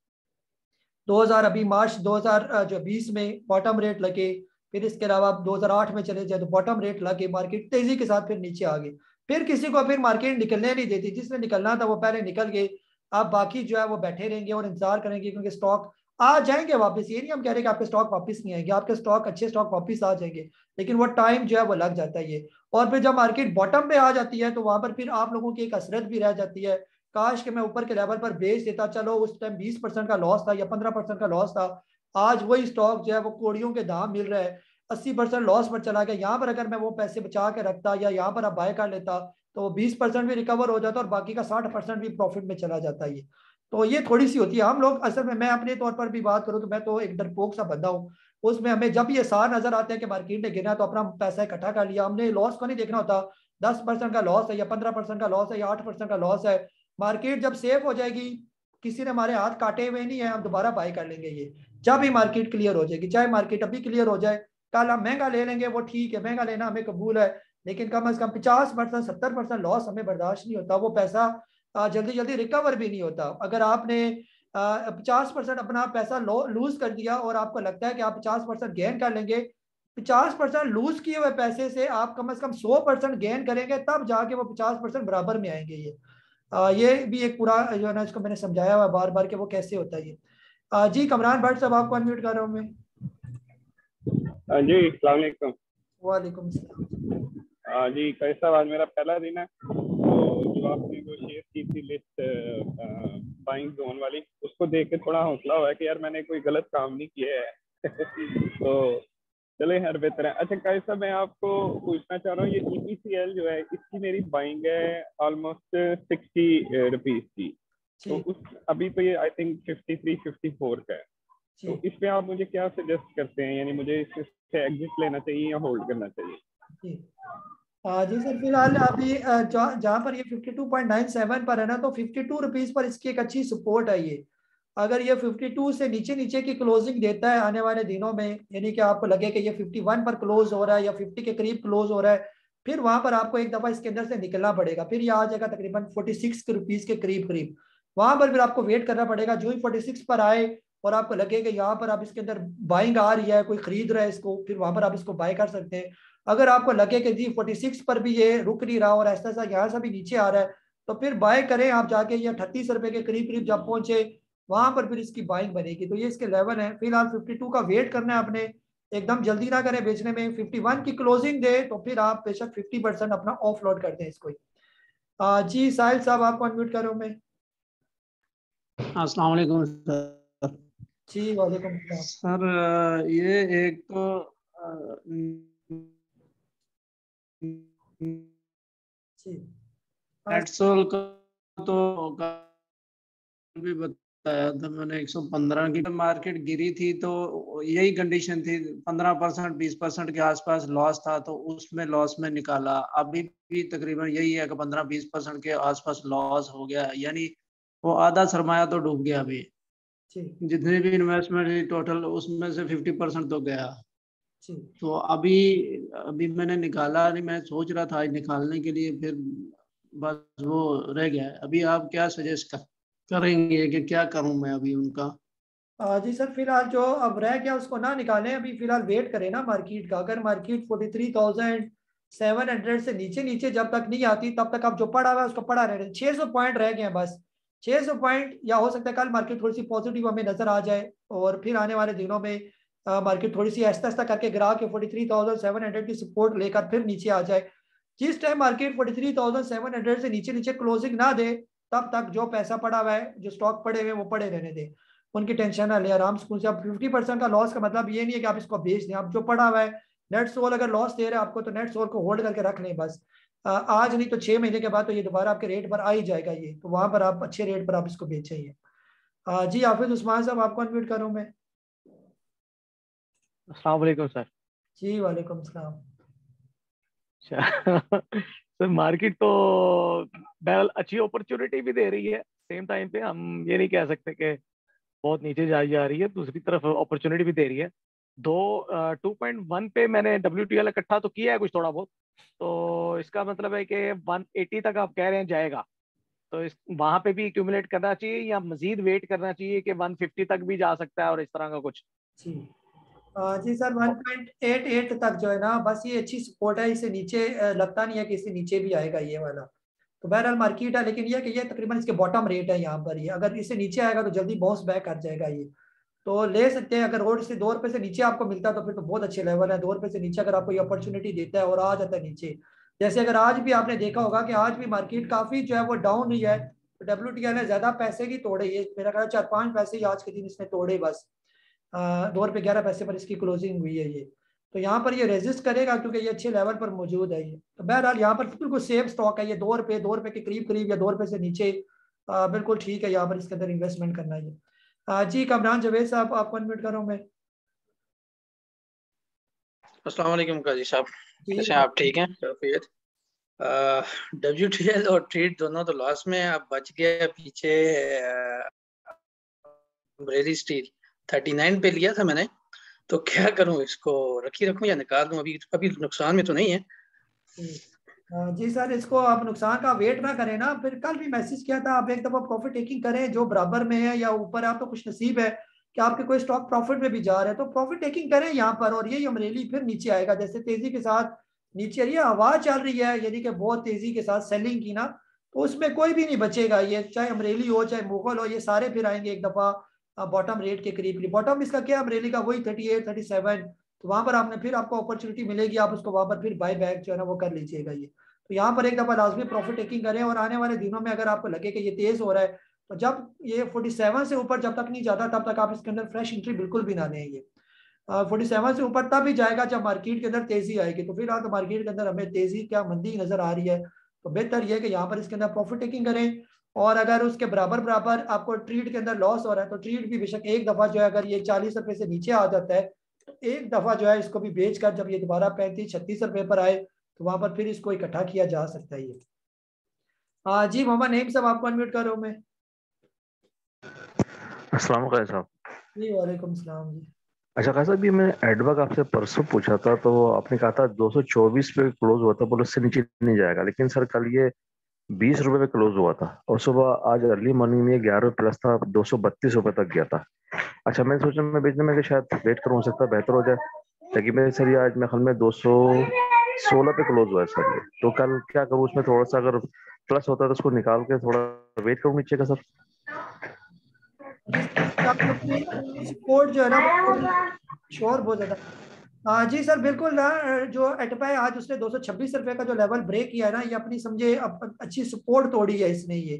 Speaker 1: 2000 अभी मार्च 2020 में बॉटम रेट लगे, फिर इसके अलावा 2008 में चले जाए तो बॉटम रेट लगे, मार्केट तेजी के साथ फिर नीचे आ गई। फिर किसी को फिर मार्केट निकलने नहीं देती, जिसने निकलना था वो पहले निकल गए। अब बाकी जो है वो बैठे रहेंगे और इंतजार करेंगे, क्योंकि स्टॉक आ जाएंगे वापस। ये नहीं हम कह रहे कि आपके स्टॉक वापस नहीं आएंगे, आपके स्टॉक अच्छे स्टॉक वापस आ जाएंगे, लेकिन वो टाइम जो है वो लग जाता है ये। और फिर जब मार्केट बॉटम पे आ जाती है तो वहां पर फिर आप लोगों की एक हसरत भी रह जाती है, काश कि मैं ऊपर के लेवल पर बेच देता, चलो उस टाइम 20% का लॉस था या 15% का लॉस था, आज वही स्टॉक जो है वो कोड़ियों के दाम मिल रहा है, 80% लॉस पर चला गया। यहाँ पर अगर मैं वो पैसे बचा के रखता या यहाँ पर आप बाय कर लेता तो वो 20% भी रिकवर हो जाता और बाकी का 60% भी प्रॉफिट में चला जाता है ये। तो ये थोड़ी सी होती है। हम लोग असल में, मैं अपने तौर पर भी बात करूँ तो मैं तो एक डरपोक सा बंदा हूँ, उसमें हमें जब ये सार नजर आते हैं कि मार्केट ने गिरा तो अपना पैसा इकट्ठा कर लिया, हमने लॉस को नहीं देखना होता 10% का लॉस है या 15% का लॉस है या 8% का लॉस है। मार्केट जब सेफ हो जाएगी, किसी ने हमारे हाथ काटे हुए नहीं है, हम दोबारा बाय कर लेंगे ये जब ही मार्केट क्लियर हो जाएगी। चाहे मार्केट अभी क्लियर हो जाए, कल हम महंगा ले लेंगे, वो ठीक है, महंगा लेना हमें कबूल है, लेकिन कम से कम 50% 70% लॉस हमें बर्दाश्त नहीं होता, वो पैसा जल्दी जल्दी रिकवर भी नहीं होता। अगर आपने 50% अपना पैसा लूज कर दिया और आपको लगता है कि आप 50% गेन कर लेंगे, 50% लूज किए हुए पैसे से आप कम से कम 100% गेन करेंगे, तब जाके वो 50% बराबर में आएंगे। ये भी एक पूरा जो है ना, इसको मैंने समझाया हुआ बार बार कि वो कैसे होता है ये। जी कमरान भट्ट साहब, आपको अनम्यूट कर रहा हूँ मैं।
Speaker 2: जी अस्सलाम वालेकुम।
Speaker 1: वालेकुम सलाम।
Speaker 2: जी कैसा, आज मेरा पहला दिन है, तो जो आपने वो शेयर की थी लिस्ट बाइंग जोन वाली, उसको देख के थोड़ा हौसला हुआ है कि यार मैंने कोई गलत काम नहीं किया है। तो चले हर बेहतर है। अच्छा कायद साहब, मैं आपको पूछना चाह रहा हूँ, ये EPCL जो है इसकी मेरी बाइंग है ऑलमोस्ट 60 रुपीज की, तो उस अभी तो ये आई थिंक 53-54 का है, तो इस पे आप मुझे क्या सजेस्ट करते हैं, यानी मुझे इससे एग्जिट लेना चाहिए या होल्ड करना चाहिए?
Speaker 1: जी सर, फिलहाल अभी जहाँ पर ये 52.97 पर है ना, तो 52 रुपीज पर इसकी एक अच्छी सपोर्ट है ये। अगर ये 52 से नीचे नीचे की क्लोजिंग देता है आने वाले दिनों में, यानी कि आपको लगे कि ये 51 पर क्लोज हो रहा है या 50 के करीब क्लोज हो रहा है, फिर वहां पर आपको एक दफा इसके अंदर से निकलना पड़ेगा। फिर ये आ जाएगा तकरीबन 46 रुपीज के करीब करीब। वहां पर फिर आपको वेट करना पड़ेगा, जो ही 46 पर आए और आपको लगे कि यहाँ पर आप इसके अंदर बाइंग आ रही है, कोई खरीद रहा है इसको, फिर वहां पर आप इसको बाय कर सकते हैं। अगर आपको लगे कि जी 46 पर भी ये रुक नहीं रहा और ऐसा ऐसा यहाँ से भी नीचे आ रहा है, तो फिर बाय करें आप जाके, ये 38 रुपए के करीब करीब जब पहुंचे वहां पर फिर इसकी बाइंग बनेगी। तो ये इसके लेवल है। फिलहाल 52 का वेट करना है आपने, एकदम जल्दी ना करें बेचने में। 51 की क्लोजिंग दे तो फिर आप बेशक 50% अपना ऑफ लोड कर दें इसको। जी साहिल साहब, आपको अनम्यूट करो मैं।
Speaker 4: अस्सलाम वालेकुम सर।
Speaker 1: जी वालेकुम
Speaker 4: सर, ये एक तो नेटसोल का तो भी बताया था मैंने, 115 की मार्केट गिरी थी तो यही कंडीशन थी, 15% 20% के आसपास लॉस था, तो उसमें लॉस में निकाला। अभी भी तकरीबन यही है कि 15-20% के आसपास लॉस हो गया, यानी वो आधा सरमाया तो डूब गया। अभी जितने भी इन्वेस्टमेंट थी टोटल, उसमें से 50% तो गया। तो अभी मैंने निकाला नहीं, मैं सोच रहा था आज निकालने के लिए, फिर बस वो रह गया। अभी आप क्या सजेस्ट करेंगे कि क्या करूं मैं अभी उनका?
Speaker 1: जी सर, फिलहाल जो अब रह गया उसको ना निकालें, अभी फिलहाल वेट करें ना मार्केट का। अगर मार्केट 43,700 से नीचे नीचे जब तक नहीं आती, तब तक आप जो पड़ा हुआ है उसको पड़ा रहने। 600 पॉइंट रह गए हैं बस, 600 पॉइंट, या हो सकता है कल मार्केट थोड़ी सी पॉजिटिव हमें नजर आ जाए और फिर आने वाले दिनों में मार्केट थोड़ी सी आहिस्ता आहिस्ता करके गिरा के 43,700 की सपोर्ट लेकर फिर नीचे आ जाए। जिस टाइम मार्केट 43,700 से नीचे नीचे क्लोजिंग ना दे, तब तक जो पैसा पड़ा हुआ है, जो स्टॉक पड़े हुए वो पड़े रहने दें, उनकी टेंशन ना ले, आराम से। अब 50% का लॉस का मतलब ये नहीं है कि आप इसको बेच दें। आप जो पड़ा हुआ है, नेट सोल अगर लॉस दे रहे हैं आपको, तो नेट सोल को होल्ड करके रख लें बस। आज नहीं तो 6 महीने के बाद तो ये दोबारा आपके रेट पर आ ही जाएगा ये, तो वहां पर आप अच्छे रेट पर आप इसको बेचें ये। जी हाफिज उस्मान साहब, आपको अनम्यूट करूं मैं।
Speaker 22: अस्सलाम वालेकुम सर।
Speaker 1: जी वालेकुम सलाम।
Speaker 22: सर मार्केट तो बहरहाल अच्छी अपॉर्चुनिटी भी दे रही है, सेम टाइम पे हम ये नहीं कह सकते कि बहुत नीचे जा रही है, दूसरी तरफ अपॉर्चुनिटी भी दे रही है। 2.1 पे मैंने WTL इकट्ठा तो किया है कुछ थोड़ा बहुत, तो इसका मतलब है कि 180 तक आप कह रहे हैं जाएगा, तो इस वहां पे भी एक्यूमुलेट करना चाहिए या मजीद वेट करना चाहिए कि 150 तक भी जा सकता है और इस तरह का कुछ?
Speaker 1: जी सर, 1.88 तक जो है ना, बस ये अच्छी सपोर्ट है। इससे नीचे लगता नहीं है कि इससे नीचे भी आएगा ये वाला। तो बहरहाल मार्केट है, लेकिन ये कि ये तकरीबन इसके बॉटम रेट है यहाँ पर। ये अगर इससे नीचे आएगा तो जल्दी बाउंस बैक कर जाएगा ये, तो ले सकते हैं। अगर रोड से 2 रुपये से नीचे आपको मिलता है तो फिर तो बहुत अच्छे लेवल है। 2 रुपये से नीचे अगर आपको ये अपॉर्चुनिटी देता है और आ जाता है नीचे, जैसे अगर आज भी आपने देखा होगा कि आज भी मार्केट काफी जो है वो डाउन हुई है, तो WTL ने ज्यादा पैसे की तोड़े। ये मेरा ख्याल 4-5 पैसे ही आज के दिन इसने तोड़े बस। 2 रुपये 11 पैसे पर इसकी क्लोजिंग हुई है ये। तो यहाँ पर ये रेजिस्ट करेगा क्योंकि ये अच्छे लेवल पर मौजूद है ये। तो बहरहाल यहाँ पर बिल्कुल सेफ स्टॉक है ये। 2 रुपये के करीब करीब या 2 रुपये से नीचे बिल्कुल ठीक है यहाँ पर इसके अंदर इन्वेस्टमेंट करना है। जी कमरान जवेद साहब, आपको अनम्यूट करो मैं।
Speaker 23: अस्सलाम वालेकुम काजी साहब, कैसे हैं आप? ठीक हैं? कैफियत? WTL और ट्रेड दोनों तो लॉस में, अब बच गया पीछे बरेली स्टील 39 पे लिया था मैंने, तो क्या करूं, इसको रखूं या निकाल दूं? अभी नुकसान में तो नहीं है?
Speaker 1: जी सर, इसको आप नुकसान का वेट ना करें ना, फिर कल भी मैसेज किया था, आप एक दफा प्रॉफिट टेकिंग करें, जो बराबर में है या ऊपर, आप तो खुश नसीब है कि आपके कोई स्टॉक प्रॉफिट में भी जा रहा है, तो प्रॉफिट टेकिंग करें यहाँ पर, और यही अमरेली फिर नीचे आएगा, जैसे तेजी के साथ नीचे ये आवाज चल रही है, यानी कि बहुत तेजी के साथ सेलिंग की ना, तो उसमें कोई भी नहीं बचेगा, ये चाहे अमरेली हो चाहे मुगल हो, ये सारे फिर आएंगे एक दफा बॉटम रेट के करीब। बॉटम इसका क्या, अमरेली का वही 38 37, तो वहां पर आपने फिर आपको अपॉर्चुनिटी मिलेगी, आप उसको वहां पर फिर बाय बैक जो है ना वो कर लीजिएगा। ये तो यहाँ पर एक दफा लाजमी प्रॉफिट टेकिंग करें, और आने वाले दिनों में अगर आपको लगे कि ये तेज हो रहा है, तो जब ये 47 से ऊपर जब तक नहीं जाता तब तक आप इसके अंदर फ्रेश एंट्री बिल्कुल भी ना लें। ये 47 से ऊपर तब ही जाएगा जब मार्केट के अंदर तेजी आएगी, तो फिलहाल तो मार्केट के अंदर हमें तेजी क्या मंदी नजर आ रही है, तो बेहतर यह है कि यहाँ पर इसके अंदर प्रॉफिट टेकिंग करें। और अगर उसके बराबर बराबर आपको ट्रीट के अंदर लॉस हो रहा है, तो ट्रीट भी बेशक एक दफा जो है अगर ये 40 रुपए से नीचे आ जाता है, तो एक दफा जो है इसको भी बेच कर जब ये दोबारा 35-36 रुपए पर आए, तो वहां पर फिर इसको इकट्ठा किया जा सकता है। ये हाँ जी, मोहम्मद नईम साहब आपको अनम्यूट कर रहा हूँ मैं।
Speaker 12: अस्सलाम वालेकुम साहब।
Speaker 1: जी वालेकुम सलाम जी।
Speaker 12: अच्छा खासा भी मैं एडवर्क आपसे परसों पूछा था, तो आपने कहा था 224 पे क्लोज हुआ था, बोलो उससे नीचे नहीं जाएगा, लेकिन सर कल ये 20 रुपए पे क्लोज हुआ था, और सुबह आज अर्ली मॉर्निंग में 11 रुपए प्लस था, 232 रुपए तक गया था। अच्छा मैं सोचा मैं बेचने में शायद वेट करूँ, हो सकता है बेहतर हो जाए, लेकिन मेरे सर ये आज मैं ख्याल में 216 पे क्लोज हुआ है सर ये, तो कल क्या करूँ उसमें, थोड़ा सा अगर प्लस होता है तो उसको निकाल के थोड़ा वेट करूँ नीचे का सर।
Speaker 1: सपोर्ट जो है ना शोर बहुत ज्यादा। जी सर बिल्कुल ना, जो एटपा है आज उसने 226 रुपए का जो लेवल ब्रेक किया है ना, ये अपनी समझे अच्छी सपोर्ट तोड़ी है इसने, ये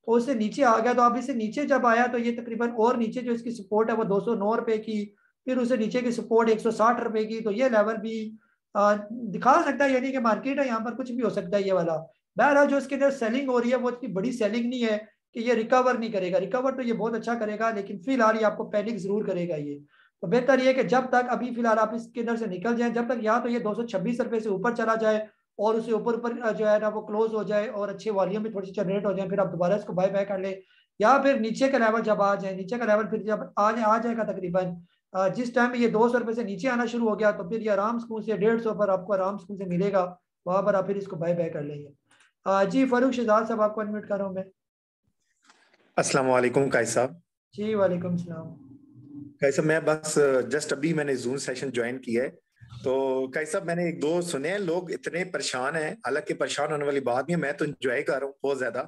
Speaker 1: तो उससे नीचे आ गया, तो अब इससे नीचे जब आया तो ये तकरीबन और नीचे जो इसकी सपोर्ट है वो 209 रुपए की, फिर उससे नीचे की सपोर्ट 160 रुपए की, तो ये लेवल भी दिखा सकता है, यानी कि मार्केट है यहाँ पर कुछ भी हो सकता है ये वाला। बहरहाल जो इसके अंदर सेलिंग हो रही है वो इतनी बड़ी सेलिंग नहीं है कि ये रिकवर नहीं करेगा, रिकवर तो ये बहुत अच्छा करेगा, लेकिन फिलहाल ये आपको पैनिक जरूर करेगा ये। तो बेहतर ये कि जब तक अभी फिलहाल आप इसके अंदर से निकल जाए, जब तक या तो ये 226 रुपए से ऊपर चला जाए और उससे ऊपर ऊपर जो है ना वो क्लोज हो जाए और अच्छे वॉल्यूम में थोड़ी सी जनरेट हो जाए, फिर आप दोबारा इसको बाय बैक कर ले, या फिर नीचे का लेवल जब आ जाए, नीचे का लेवल फिर जब आ जाएगा तकरीबन जिस टाइम ये 200 रुपए से नीचे आना शुरू हो गया, तो फिर ये आराम स्कूल से 150 पर आपको आराम स्कूल से मिलेगा, वहां पर आप फिर इसको बाय बैक कर लेंगे। जी फारूक शहजाद साहब आपको अनम्यूट कर रहा हूँ मैं।
Speaker 3: अस्सलाम वालेकुम काई साहब।
Speaker 1: जी वालेकुम सलाम।
Speaker 3: काई साहब मैं बस जस्ट अभी मैंने जूम सेशन ज्वाइन किया है, तो काई साहब मैंने एक दो सुने हैं, लोग इतने परेशान हैं, हालांकि परेशान होने वाली बात नहीं है, मैं तो एंजॉय कर रहा हूँ बहुत ज्यादा।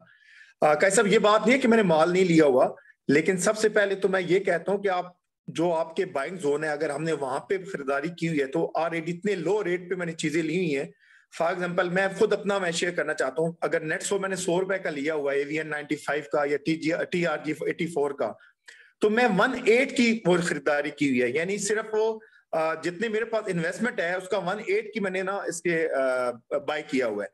Speaker 3: काई साहब ये बात नहीं है कि मैंने माल नहीं लिया हुआ, लेकिन सबसे पहले तो मैं ये कहता हूँ कि आप जो आपके बाइंग जोन है, अगर हमने वहां पे खरीदारी की हुई है तो ऑलरेडी इतने लो रेट पे मैंने चीजें ली हुई हैं। फॉर एग्जाम्पल मैं खुद अपना मैं शेयर करना चाहता हूँ, अगर नेट सो मैंने 100 रुपए का लिया हुआ है AVN 95 का या TRG 84 का, तो मैं 18 की वो खरीदारी की हुई है, यानी सिर्फ वो जितने मेरे पास इन्वेस्टमेंट है उसका 18 की मैंने ना इसके बाय किया हुआ है।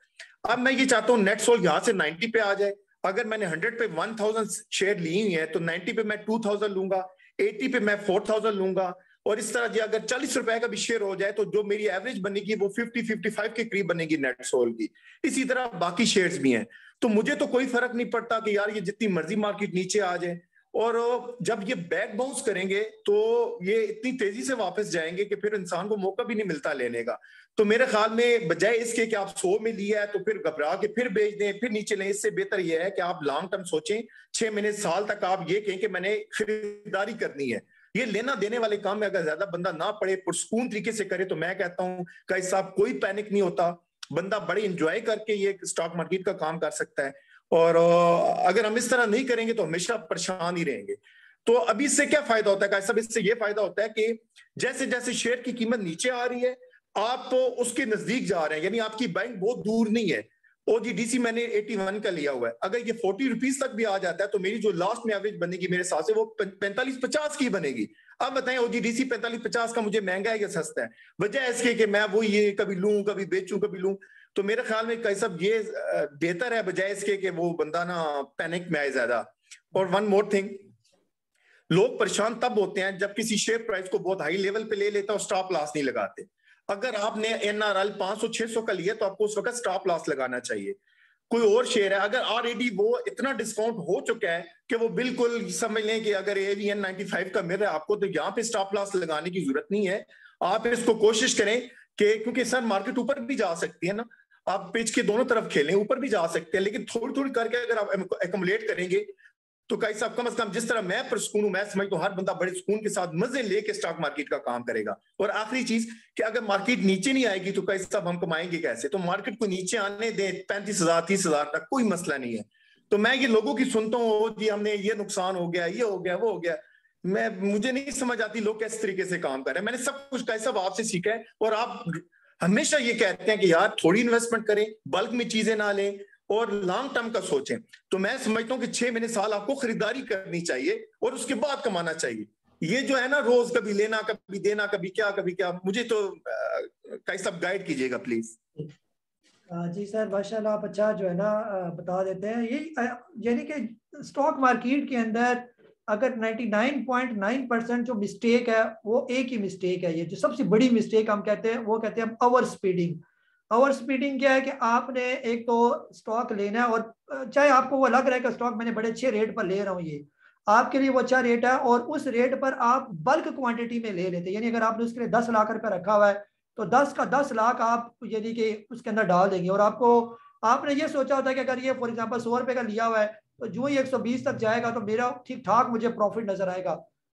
Speaker 3: अब मैं ये चाहता हूँ नेट सोल यहाँ से 90 पे आ जाए, अगर मैंने 100 पे 1000 शेयर ली हुई है तो 90 पे मैं 2000 लूंगा, 80 पे मैं 4000 लूंगा, और इस तरह जी अगर 40 रुपए का भी शेयर हो जाए तो जो मेरी एवरेज बनेगी वो 50-55 के करीब बनेगी नेट सोल की। इसी तरह बाकी शेयर्स भी हैं, तो मुझे तो कोई फर्क नहीं पड़ता कि यार ये जितनी मर्जी मार्केट नीचे आ जाए, और जब ये बैक बाउंस करेंगे तो ये इतनी तेजी से वापस जाएंगे कि फिर इंसान को मौका भी नहीं मिलता लेने का। तो मेरे ख्याल में बजाय इसके कि आप 100 में लिया है तो फिर घबरा के फिर बेच दें फिर नीचे लें, इससे बेहतर यह है कि आप लॉन्ग टर्म सोचें, 6 महीने साल तक आप ये कहें कि मैंने खरीदारी करनी है। ये लेना देने वाले काम में अगर ज्यादा बंदा ना पड़े, पुरसकून तरीके से करे, तो मैं कहता हूं कि साहब कोई पैनिक नहीं होता, बंदा बड़ी इंजॉय करके ये स्टॉक मार्केट का काम कर सकता है। और अगर हम इस तरह नहीं करेंगे तो हमेशा परेशान ही रहेंगे। तो अभी इससे क्या फायदा होता है? इससे ये फायदा होता है कि जैसे जैसे शेयर की कीमत नीचे आ रही है आप तो उसके नजदीक जा रहे हैं, यानी आपकी बैंक बहुत दूर नहीं है। OGDC मैंने 81 का लिया हुआ है, अगर ये 40 रुपीज तक भी आ जाता है तो मेरी जो लास्ट में एवरेज बनेगी मेरे साथ से वो 45-50 की बनेगी। अब बताएं OGDC 45-50 का मुझे महंगा है या सस्ता है? वजह इसके कि मैं वो ये कभी लूं कभी बेचूं कभी लूं। तो मेरे ख्याल में कई सब ये बेहतर है बजाय इसके कि वो बंदा ना पैनिक में आए ज्यादा। और वन मोर थिंग, लोग परेशान तब होते हैं जब किसी शेयर प्राइस को बहुत हाई लेवल पे ले लेता और स्टॉप लॉस नहीं लगाते। अगर आपने NRL 500-600 का लिया तो आपको उस वक्त स्टॉप लॉस लगाना चाहिए। कोई और शेयर है अगर ऑलरेडी वो इतना डिस्काउंट हो चुका है कि वो बिल्कुल समझ लें कि अगर AVN 95 का मिल रहा है आपको, तो यहाँ पे स्टॉप लॉस लगाने की जरूरत नहीं है। आप इसको कोशिश करें कि क्योंकि सर मार्केट ऊपर भी जा सकती है ना, आप पिच के दोनों तरफ खेलें, ऊपर भी जा सकते हैं, लेकिन थोड़ी थोड़ी करके अगर आप एकमुलेट करेंगे तो कई साहब कम से कम जिस तरह मैं परसकून हूं, मैं समझता हूं हर बंदा बड़े सुकून के साथ मजे लेके स्टॉक मार्केट का काम करेगा। और आखिरी चीज कि अगर मार्केट नीचे नहीं आएगी तो कई साहब हम कमाएंगे कैसे? तो मार्केट को नीचे आने दें 35,000 30,000 तक, कोई मसला नहीं है। तो मैं ये लोगों की सुनता हूँ जी हमने ये नुकसान हो गया, ये हो गया, वो हो गया, मुझे नहीं समझ आती लोग किस तरीके से काम कर रहे हैं। मैंने सब कुछ कई साहब आपसे सीखा है, और आप हमेशा ये कहते हैं कि यार थोड़ी इन्वेस्टमेंट करें, बल्क में चीजें ना लें और लॉन्ग टर्म का सोचें। तो मैं समझता हूं कि 6 महीने साल आपको खरीदारी करनी चाहिए और उसके बाद कमाना चाहिए। ये जो है ना रोज कभी लेना कभी देना कभी क्या, मुझे तो कई सब गाइड कीजिएगा प्लीज।
Speaker 1: जी सर माशाल्लाह, आप अच्छा जो है ना बता देते हैं। ये यानी कि स्टॉक मार्केट के अंदर अगर 99.9% जो मिस्टेक है वो एक ही मिस्टेक है। ये जो सबसे बड़ी मिस्टेक हम कहते हैं वो कहते हैं ओवर स्पीडिंग। ओवर स्पीडिंग क्या है कि आपने एक तो स्टॉक लेना है, और चाहे आपको वो लग रहा है कि स्टॉक मैंने बड़े अच्छे रेट पर ले रहा हूँ, ये आपके लिए वो अच्छा रेट है, और उस रेट पर आप बल्क क्वांटिटी में ले लेते हैं। यानी अगर आपने उसके लिए 10 लाख रुपए रखा हुआ है तो 10 का 10 लाख आप यानी कि उसके अंदर डाल देंगे। और आपने ये सोचा होता है कि अगर ये फॉर एग्जाम्पल 100 रुपए का लिया हुआ है तो जो ही 120 तक जाएगा तो मेरा ठीक ठाक मुझे प्रॉफिट नजर आएगा।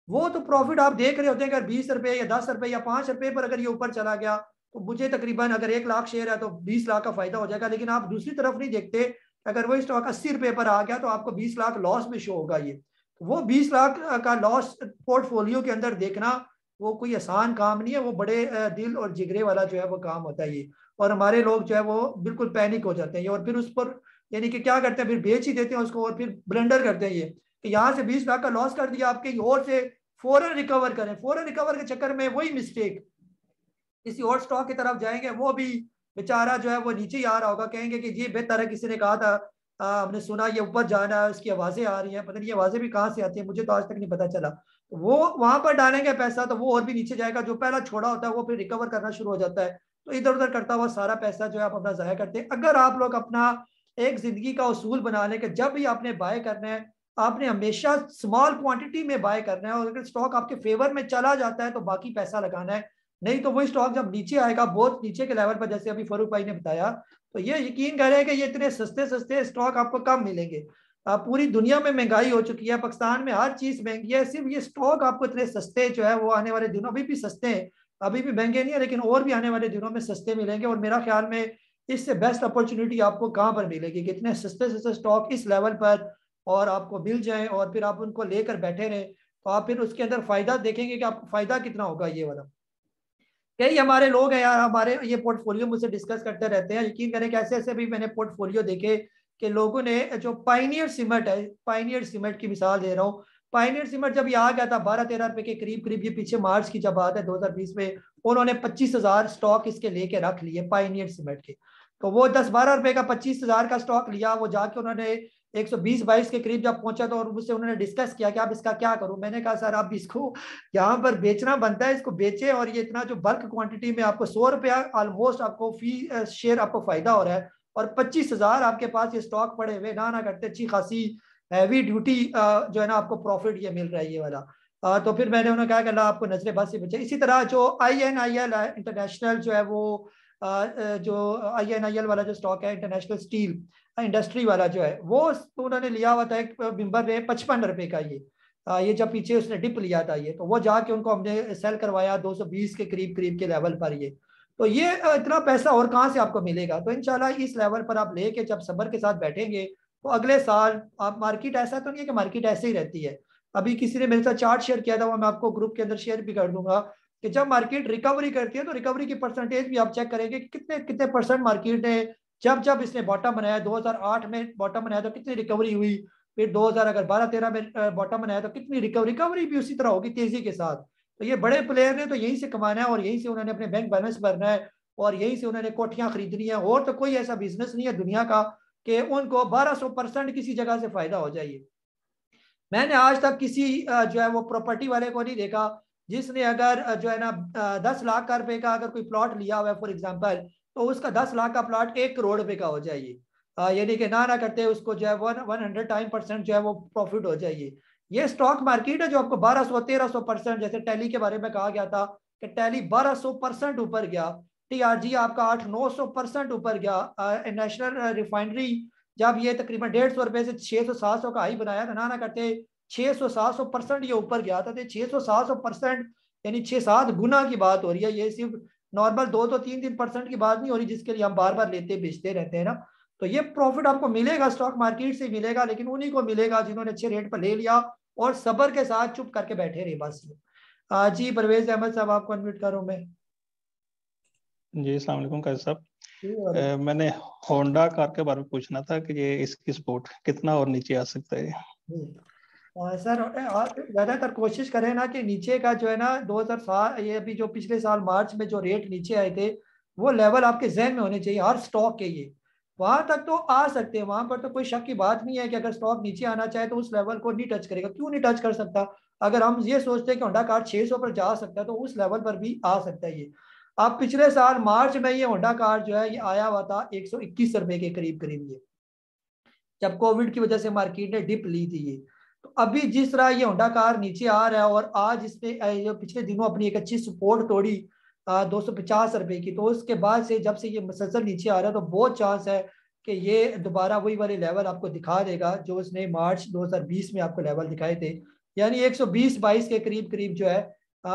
Speaker 1: वो तो प्रॉफिट आप देख रहे होते हैं अगर 20 रुपए या 10 रुपए या 5 रुपए पर अगर ये ऊपर चला गया तो मुझे तकरीबन अगर 1 लाख शेयर है तो 20 लाख का फायदा हो जाएगा। लेकिन आप दूसरी तरफ नहीं देखते, अगर वही स्टॉक 80 रुपए पर आ गया तो आपको 20 लाख लॉस में शो होगा। ये वो 20 लाख का लॉस पोर्टफोलियो के अंदर देखना वो कोई आसान काम नहीं है, वो बड़े दिल और जिगरे वाला जो है वो काम होता है ये। और हमारे लोग जो है वो बिल्कुल पैनिक हो जाते हैं और फिर उस पर यानी कि क्या करते हैं, फिर बेच ही देते हैं उसको और फिर ब्लेंडर करते हैं ये कि यहाँ से 20 लाख का लॉस कर दिया, आपके और से फौरन रिकवर करें। फौरन रिकवर के चक्कर में वही मिस्टेक किसी और स्टॉक की तरफ जाएंगे, वो भी बेचारा जो है वो नीचे ही आ रहा होगा, कहेंगे कि ये बेहतर है, किसी ने कहा था हमने सुना ये ऊपर जाना है, उसकी आवाजें आ रही हैं, पता नहीं ये आवाजें भी कहाँ से आती है, मुझे तो आज तक नहीं पता चला। तो वो वहां पर डालेंगे पैसा तो वो और भी नीचे जाएगा, जो पहला छोड़ा होता है वो फिर रिकवर करना शुरू हो जाता है। तो इधर उधर करता हुआ सारा पैसा जो है आप अपना जाया करते हैं। अगर आप लोग अपना एक जिंदगी का उसूल बना लें कि जब भी आपने बाय करना है आपने हमेशा स्मॉल क्वांटिटी में बाय करना है, और अगर स्टॉक आपके फेवर में चला जाता है तो बाकी पैसा लगाना है, नहीं तो वही स्टॉक जब नीचे आएगा बहुत नीचे के लेवल पर, जैसे अभी फरूक भाई ने बताया, तो ये यकीन करें कि ये इतने सस्ते सस्ते स्टॉक आपको कम मिलेंगे। पूरी दुनिया में महंगाई हो चुकी है, पाकिस्तान में हर चीज महंगी है, सिर्फ ये स्टॉक आपको इतने सस्ते जो है वो आने वाले दिनों अभी भी सस्ते हैं, अभी भी महंगे नहीं है लेकिन और भी आने वाले दिनों में सस्ते मिलेंगे। और मेरा ख्याल में इससे बेस्ट अपॉर्चुनिटी आपको कहाँ पर मिलेगी कि इतने सस्ते सस्ते स्टॉक इस लेवल पर और आपको मिल जाए और फिर आप उनको लेकर बैठे रहें, तो आप फिर उसके अंदर फायदा देखेंगे कि आपको फायदा कितना होगा। ये वाला कई हमारे लोग हैं यार, हमारे ये पोर्टफोलियो मुझसे डिस्कस करते रहते हैं, यकीन करें कि ऐसे ऐसे भी मैंने पोर्टफोलियो देखे कि लोगों ने जो पाइनियर सीमेंट है, पाइनियर सीमेंट की मिसाल दे रहा हूँ, पाइनियर सीमेंट जब ये आ गया था 12-13 रुपए के करीब करीब, ये पीछे मार्च की जब बात है 2020 में, उन्होंने 25,000 स्टॉक इसके लेके रख लिए पाइनियर सीमेंट के। तो वो 10-12 रुपए का 25,000 का स्टॉक लिया, वो जाके उन्होंने 120-22 के करीब जब पहुंचा तो और मुझसे उन्होंने डिस्कस किया कि आप इसका क्या करूं। मैंने कहा सर आप इसको यहाँ पर बेचना बनता है, इसको बेचे, और ये इतना जो बल्क क्वांटिटी में आपको 100 रुपया ऑलमोस्ट आपको फी शेयर आपको फायदा हो रहा है, और 25,000 आपके पास ये स्टॉक पड़े हुए ना करते अच्छी खासी हैवी ड्यूटी जो है ना आपको प्रॉफिट ये मिल रहा है ये वाला। तो फिर मैंने उन्हें कहा कि अल्लाह आपको नजरे बस से बचे। इसी तरह जो INIL इंटरनेशनल जो है वो जो INIL वाला जो स्टॉक है इंटरनेशनल स्टील इंडस्ट्री वाला जो है, वो उन्होंने लिया हुआ था एक बिम्बर में 55 रुपए का ये जब पीछे उसने डिप लिया था ये, तो वो जाके उनको हमने सेल करवाया 220 के करीब करीब के लेवल पर ये। तो ये इतना पैसा और कहाँ से आपको मिलेगा। तो इंशाल्लाह इस लेवल पर आप लेके जब सब्र के साथ बैठेंगे तो अगले साल आप, मार्केट ऐसा तो नहीं है कि मार्केट ऐसे ही रहती है। अभी किसी ने मेरे साथ चार्ट शेयर किया था, वो मैं आपको ग्रुप के अंदर शेयर भी कर दूंगा, कि जब मार्केट रिकवरी करती है तो रिकवरी की परसेंटेज भी आप चेक करेंगे कि कितने परसेंट मार्केट ने जब इसने बॉटम बनाया, 2008 में बॉटम बनाया तो कितनी रिकवरी हुई, फिर 2012-13 में बॉटम बनाया तो कितनी रिकवरी भी उसी तरह होगी तेजी के साथ। तो ये बड़े प्लेयर ने तो यहीं से कमाना है और यहीं से उन्होंने अपने बैंक बैलेंस भरना है और यहीं से उन्होंने कोठियां खरीदनी है। और तो कोई ऐसा बिजनेस नहीं है दुनिया का कि उनको 1200% किसी जगह से फायदा हो जाए। मैंने आज तक किसी जो है वो प्रॉपर्टी वाले को नहीं देखा जिसने अगर जो है ना 10 लाख रुपए का अगर कोई प्लॉट लिया हुआ है फॉर एग्जाम्पल, तो उसका 10 लाख का प्लॉट 1 करोड़ रुपए का हो जाइए, यानी कि ना करते उसको जो है 100% जो है वो प्रॉफिट हो जाइए। ये स्टॉक मार्केट है जो आपको 1200-1300%, जैसे टैली के बारे में कहा गया था कि टैली 1200% ऊपर गया, TRG आपका 800-900% ऊपर गया। नेशनल रिफाइनरी जब ये तकरीबन 150 रुपए से 600-700 का हाई बनाया था ना करते 600-700% ये ऊपर गया था। 600-700% यानी 6-7 गुना की बात हो रही है। ये सिर्फ नॉर्मल 2-3% की बात नहीं हो रही जिसके लिए हम बार बार लेते बेचते रहते हैं ना। तो ये प्रॉफिट आपको मिलेगा स्टॉक मार्केट से मिलेगा, लेकिन उन्हीं को मिलेगा जिन्होंने अच्छे रेट पर ले लिया और सब्र के साथ चुप करके बैठे रहे बस। जी परवेज अहमद साहब आपको अनम्यूट करूं मैं।
Speaker 5: जी अस्सलाम वालेकुम काजी साहब, मैंने होंडा कार के बारे में पूछना था कि ये इसकी सपोर्ट कितना और नीचे आ सकता है।
Speaker 1: सर ज्यादातर कोशिश करें ना कि नीचे का जो है ना 2007 ये अभी जो पिछले साल मार्च में जो रेट नीचे आए थे वो लेवल आपके जहन में होने चाहिए हर स्टॉक के। ये वहां तक तो आ सकते हैं, वहां पर तो कोई शक की बात नहीं है कि अगर स्टॉक नीचे आना चाहे तो उस लेवल को नहीं टच करेगा। क्यों नहीं टच कर सकता? अगर हम ये सोचते हैं कि होंडा कार 600 पर जा सकता है तो उस लेवल पर भी आ सकता है ये। अब पिछले साल मार्च में ये होंडा कार जो है ये आया हुआ था 121 रुपए के करीब करीब, ये जब कोविड की वजह से मार्केट ने डिप ली थी ये। तो अभी जिस तरह ये होंडा कार नीचे आ रहा है और आज इसने पिछले दिनों अपनी एक अच्छी सपोर्ट तोड़ी 250 रुपए की, तो उसके बाद से जब से ये मसलसल नीचे आ रहा है तो बहुत चांस है कि ये दोबारा वही वाले लेवल आपको दिखा देगा जो उसने मार्च 2020 में आपको लेवल दिखाए थे, यानी 120-22 के करीब करीब जो है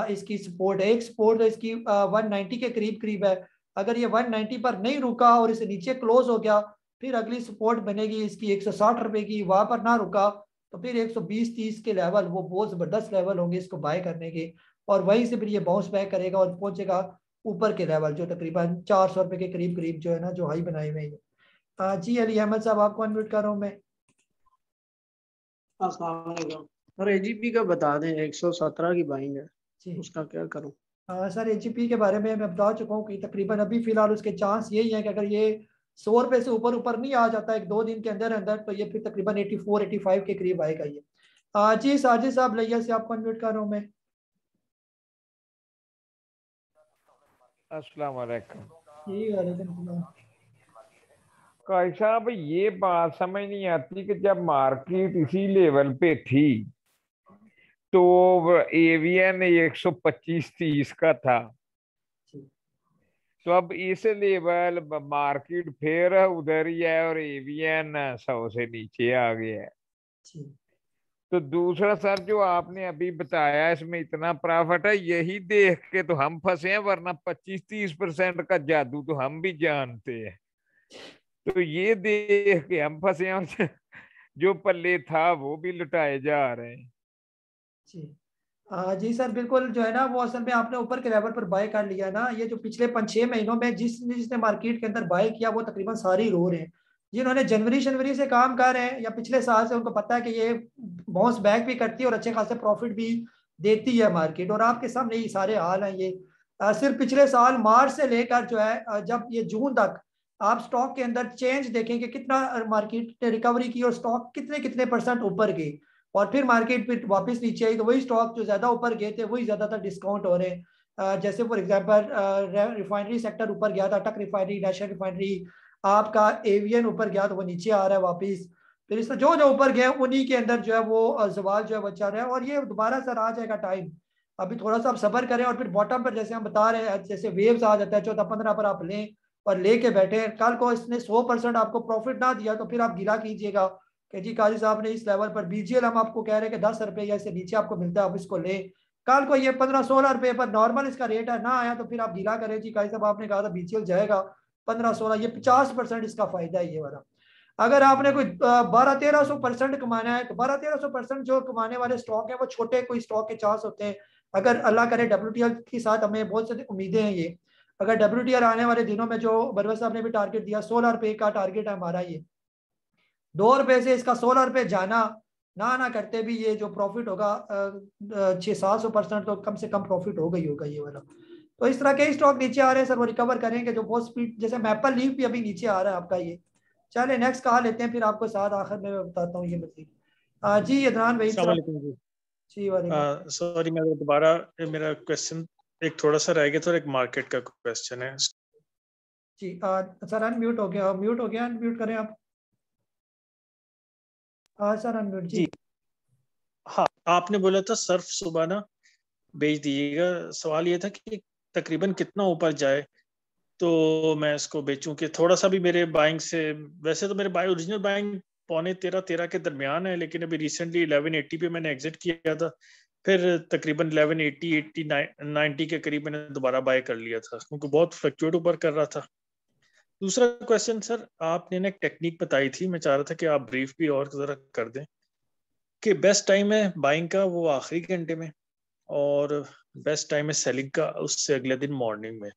Speaker 1: इसकी सपोर्ट है। एक सपोर्ट तो इसकी 190 के करीब करीब है। अगर ये 190 पर नहीं रुका और इसे नीचे क्लोज हो गया फिर अगली सपोर्ट बनेगी इसकी 160 रुपए की। वहां पर ना रुका तो फिर 120-30 के लेवल वो बहुत जबरदस्त लेवल होंगे इसको बाय करने के, और वहीं से फिर ये बाउंस बैक करेगा और पहुंचेगा ऊपर के लेवल जो तकरीबन 400 रुपए के करीब करीब जो है ना जो हाई बनाए हुए हैं। जी अली अहमद साहब आपको अनम्यूट कर रहा हूँ मैं।
Speaker 6: अस्सलाम वालेकुम सर, AGP का बता दें 117 की बाइंग है, उसका क्या करूं?
Speaker 1: सर AGP के बारे में मैं बता चुका हूँ कि तकरीबन अभी फिलहाल उसके चांस यही है कि अगर ये 100 रुपए से ऊपर नहीं आ जाता 1-2 दिन के अंदर अंदर तो ये फिर तकरीबन 84-85 के करीब आएगा ये। जी साजिद साहब लैया से आपको अनम्यूट कर रहा हूँ मैं।
Speaker 7: अस्सलाम वालेकुम।
Speaker 1: जी वालेकुम सलाम।
Speaker 7: काई साहब ये बात समझ नहीं आती कि जब मार्केट इसी लेवल पे थी तो एवीएन 125-30 का था, तो अब इस लेवल मार्केट फिर उधर ही है और एवीएन 100 से नीचे आ गया है। तो दूसरा सर जो आपने अभी बताया इसमें इतना प्रॉफिट है, यही देख के तो हम फंसे हैं, वरना 25-30% का जादू तो हम भी जानते हैं। तो ये देख के हम फंसे हैं और जो पल्ले था वो भी लुटाए जा रहे हैं।
Speaker 1: जी सर बिल्कुल जो है ना वो असल में आपने ऊपर के लेवल पर बाय कर लिया ना। ये जो पिछले 5-6 महीनों में जिसने मार्केट के अंदर बाय किया वो तकरीबन सारे ही रो रहे हैं। जिन्होंने जनवरी से काम कर रहे हैं या पिछले साल से उनको पता है कि ये बाउंस बैक भी करती है और अच्छे खासे प्रॉफिट भी देती है मार्केट, और आपके सामने ये सारे हाल हैं। ये सिर्फ पिछले साल मार्च से लेकर जो है जब ये जून तक आप स्टॉक के अंदर चेंज देखेंगे कितना मार्केट ने रिकवरी की और स्टॉक कितने % ऊपर गए और फिर मार्केट फिर वापस नीचे आई, तो वही स्टॉक जो ज्यादा ऊपर गए थे वही ज्यादातर डिस्काउंट हो रहे हैं। जैसे फॉर एग्जांपल रिफाइनरी सेक्टर ऊपर गया था, टक रिफाइनरी, नेशनल रिफाइनरी, आपका एवियन ऊपर गया तो वो नीचे आ रहा है वापस। फिर इस जो ऊपर गए उन्हीं के अंदर जो है वो सवाल जो है बचा रहा है और ये दोबारा सर आ जाएगा टाइम। अभी थोड़ा सा आप सब्र करें और फिर बॉटम पर जैसे हम बता रहे हैं जैसे वेव्स आ जाता है 14-15 पर आप लें और लेके बैठे। कल को इसने 100% आपको प्रॉफिट ना दिया तो फिर आप गिला कीजिएगा कि जी काजी साहब ने इस लेवल पर BGL हम आपको कह रहे हैं कि 10 रुपए या इससे नीचे आपको मिलता है, आप इसको ले। कल को ये 15-16 रुपए पर नॉर्मल इसका रेट है, ना आया तो फिर आप गिला करें जी काजी साहब आपने कहा था BGL जाएगा 15-16, ये 50% इसका फायदा है ये वाला। अगर आपने कोई 1200-1300% कमाना है तो 1200-1300% जो कमाने वाले स्टॉक है वो छोटे कोई स्टॉक के चांस होते हैं। अगर अल्लाह करे WTL के साथ हमें बहुत सी उम्मीदें हैं, ये अगर WTL आने वाले दिनों में जो बरवस साहब ने भी टारगेट दिया 16 रुपए का टारगेट है हमारा, ये 2 रुपए से इसका 16 रुपए जाना ना करते भी ये जो प्रॉफिट होगा 600-700% तो कम से कम प्रॉफिट होगा ही होगा ये वाला। तो इस तरह के स्टॉक नीचे आ रहे हैं सर, वो रिकवर करेंगे जो बहुत स्पीड, जैसे मैपल लीफ भी अभी नीचे आ रहा है आपका ये। चले नेक्स्ट कहा लेते हैं फिर आपको साथ आखिर में मैं बताता हूँ ये मजीद। जी अदनान भाई जी वालेकुम।
Speaker 14: सॉरी मैं दोबारा मेरा क्वेश्चन एक थोड़ा सा रह गया, तो एक मार्केट का क्वेश्चन है
Speaker 1: जी। सर अनम्यूट हो गया, म्यूट हो गया, अनम्यूट करें आप। सर अनम्यूट जी।
Speaker 14: हाँ आपने बोला था सर्फ सुबह ना बेच दीजिएगा, सवाल ये था कि तकरीबन कितना ऊपर जाए तो मैं इसको बेचूं कि थोड़ा सा भी मेरे बाइंग से, वैसे तो मेरे ओरिजिनल बाइंग 13.5 के दरमियान है, लेकिन अभी रिसेंटली 1180 पे मैंने एग्जिट किया था, फिर तकरीबन 1180 90 के करीब मैंने दोबारा बाय कर लिया था, क्योंकि बहुत फ्लक्चुएट ऊपर कर रहा था। दूसरा क्वेश्चन सर, आपने ना एक टेक्निक बताई थी, मैं चाह रहा था कि आप ब्रीफ भी और जरा कर दें कि बेस्ट टाइम है बाइंग का वो आखिरी घंटे में, और बेस्ट टाइम है सेलिंग का उससे अगले दिन मॉर्निंग में।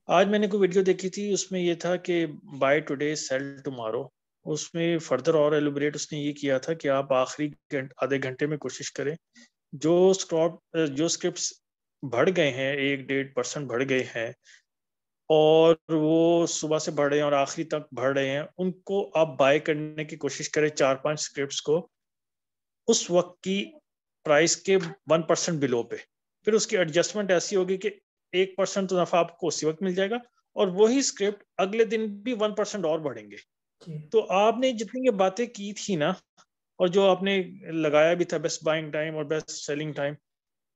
Speaker 14: आज मैंने कोई वीडियो देखी थी, उसमें ये था कि बाय टुडे सेल टुमारो, उसमें फर्दर और एलिब्रेट उसने ये किया था कि आप आखिरी आधे घंटे में कोशिश करें, जो स्क्रिप्ट्स बढ़ गए हैं 1-1.5% बढ़ गए हैं और वो सुबह से बढ़ रहे हैं और आखिरी तक बढ़ रहे हैं, उनको आप बाय करने की कोशिश करें 4-5 स्क्रिप्ट्स को उस वक्त की प्राइस के 1% बिलो पे। फिर उसकी एडजस्टमेंट ऐसी होगी कि 1% तो नफा आपको उसी वक्त मिल जाएगा और वही स्क्रिप्ट अगले दिन भी 1% और बढ़ेंगे। तो आपने जितनी ये बातें की थी ना, और जो आपने लगाया भी था बेस्ट बाइंग टाइम और बेस्ट सेलिंग टाइम,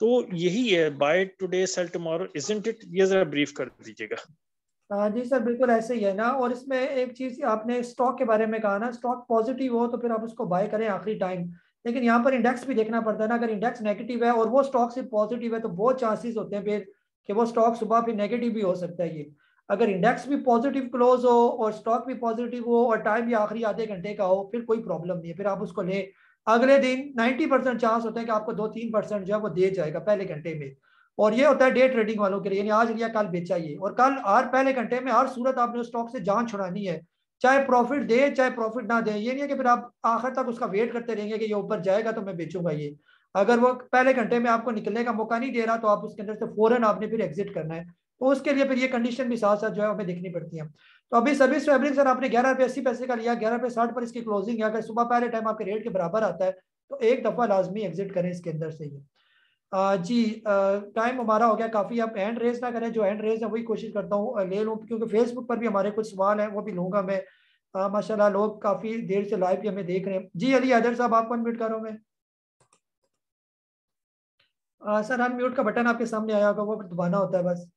Speaker 14: तो यही है buy today sell tomorrow, isn't it? ये जरा ब्रीफ कर दीजिएगा।
Speaker 1: जी सर, बिल्कुल ऐसे ही है ना। और इसमें एक चीज आपने स्टॉक के बारे में कहा ना, स्टॉक पॉजिटिव हो तो फिर आप उसको बाय करें आखिरी टाइम, लेकिन यहाँ पर इंडेक्स भी देखना पड़ता है ना। अगर इंडेक्स नेगेटिव है और वो स्टॉक सिर्फ पॉजिटिव है तो बहुत चांसेस होते हैं फिर कि वो स्टॉक सुबह फिर नेगेटिव भी हो सकता है। ये अगर इंडेक्स भी पॉजिटिव क्लोज हो और स्टॉक भी पॉजिटिव हो और टाइम भी आखिरी आधे घंटे का हो, फिर कोई प्रॉब्लम नहीं है, फिर आप उसको ले। अगले दिन 90% चांस होता है कि आपको 2-3% जो है वो दे जाएगा पहले घंटे में। और ये होता है डे ट्रेडिंग वालों के लिए, यानी आज लिया कल बेचा ये, और कल हर पहले घंटे में हर सूरत आपने उस स्टॉक से जान छुड़ानी है, चाहे प्रॉफिट दे चाहे प्रॉफिट ना दे। ये नहीं है कि फिर आप आखिर तक उसका वेट करते रहेंगे कि ये ऊपर जाएगा तो मैं बेचूंगा ये। अगर वो पहले घंटे में आपको निकलने का मौका नहीं दे रहा तो आप उसके अंदर से फौरन आपने फिर एग्जिट करना है। तो उसके लिए फिर ये कंडीशन भी साथ साथ जो है हमें देखनी पड़ती है। तो अभी सर्विस टू एवरेज सर आपने 11 रुपये 80 पैसे का लिया, 11 रुपये 60 पर इसकी क्लोजिंग है। अगर सुबह पहले टाइम आपके रेट के बराबर आता है तो एक दफा लाजमी एग्जिट करें इसके अंदर से ही। जी टाइम हमारा हो गया काफ़ी। आप हैंड रेज ना करें, जो हैंड रेज है वही कोशिश करता हूँ ले लूँ, क्योंकि फेसबुक पर भी हमारे कुछ सवाल हैं वो भी लूँगा मैं। माशाल्लाह लोग काफ़ी देर से लाइव भी हमें देख रहे हैं। जी अली हैदर साहब आपको अनम्यूट करो मैं। सर अनम्यूट का बटन आपके सामने आया होगा, वो दबाना होता है बस।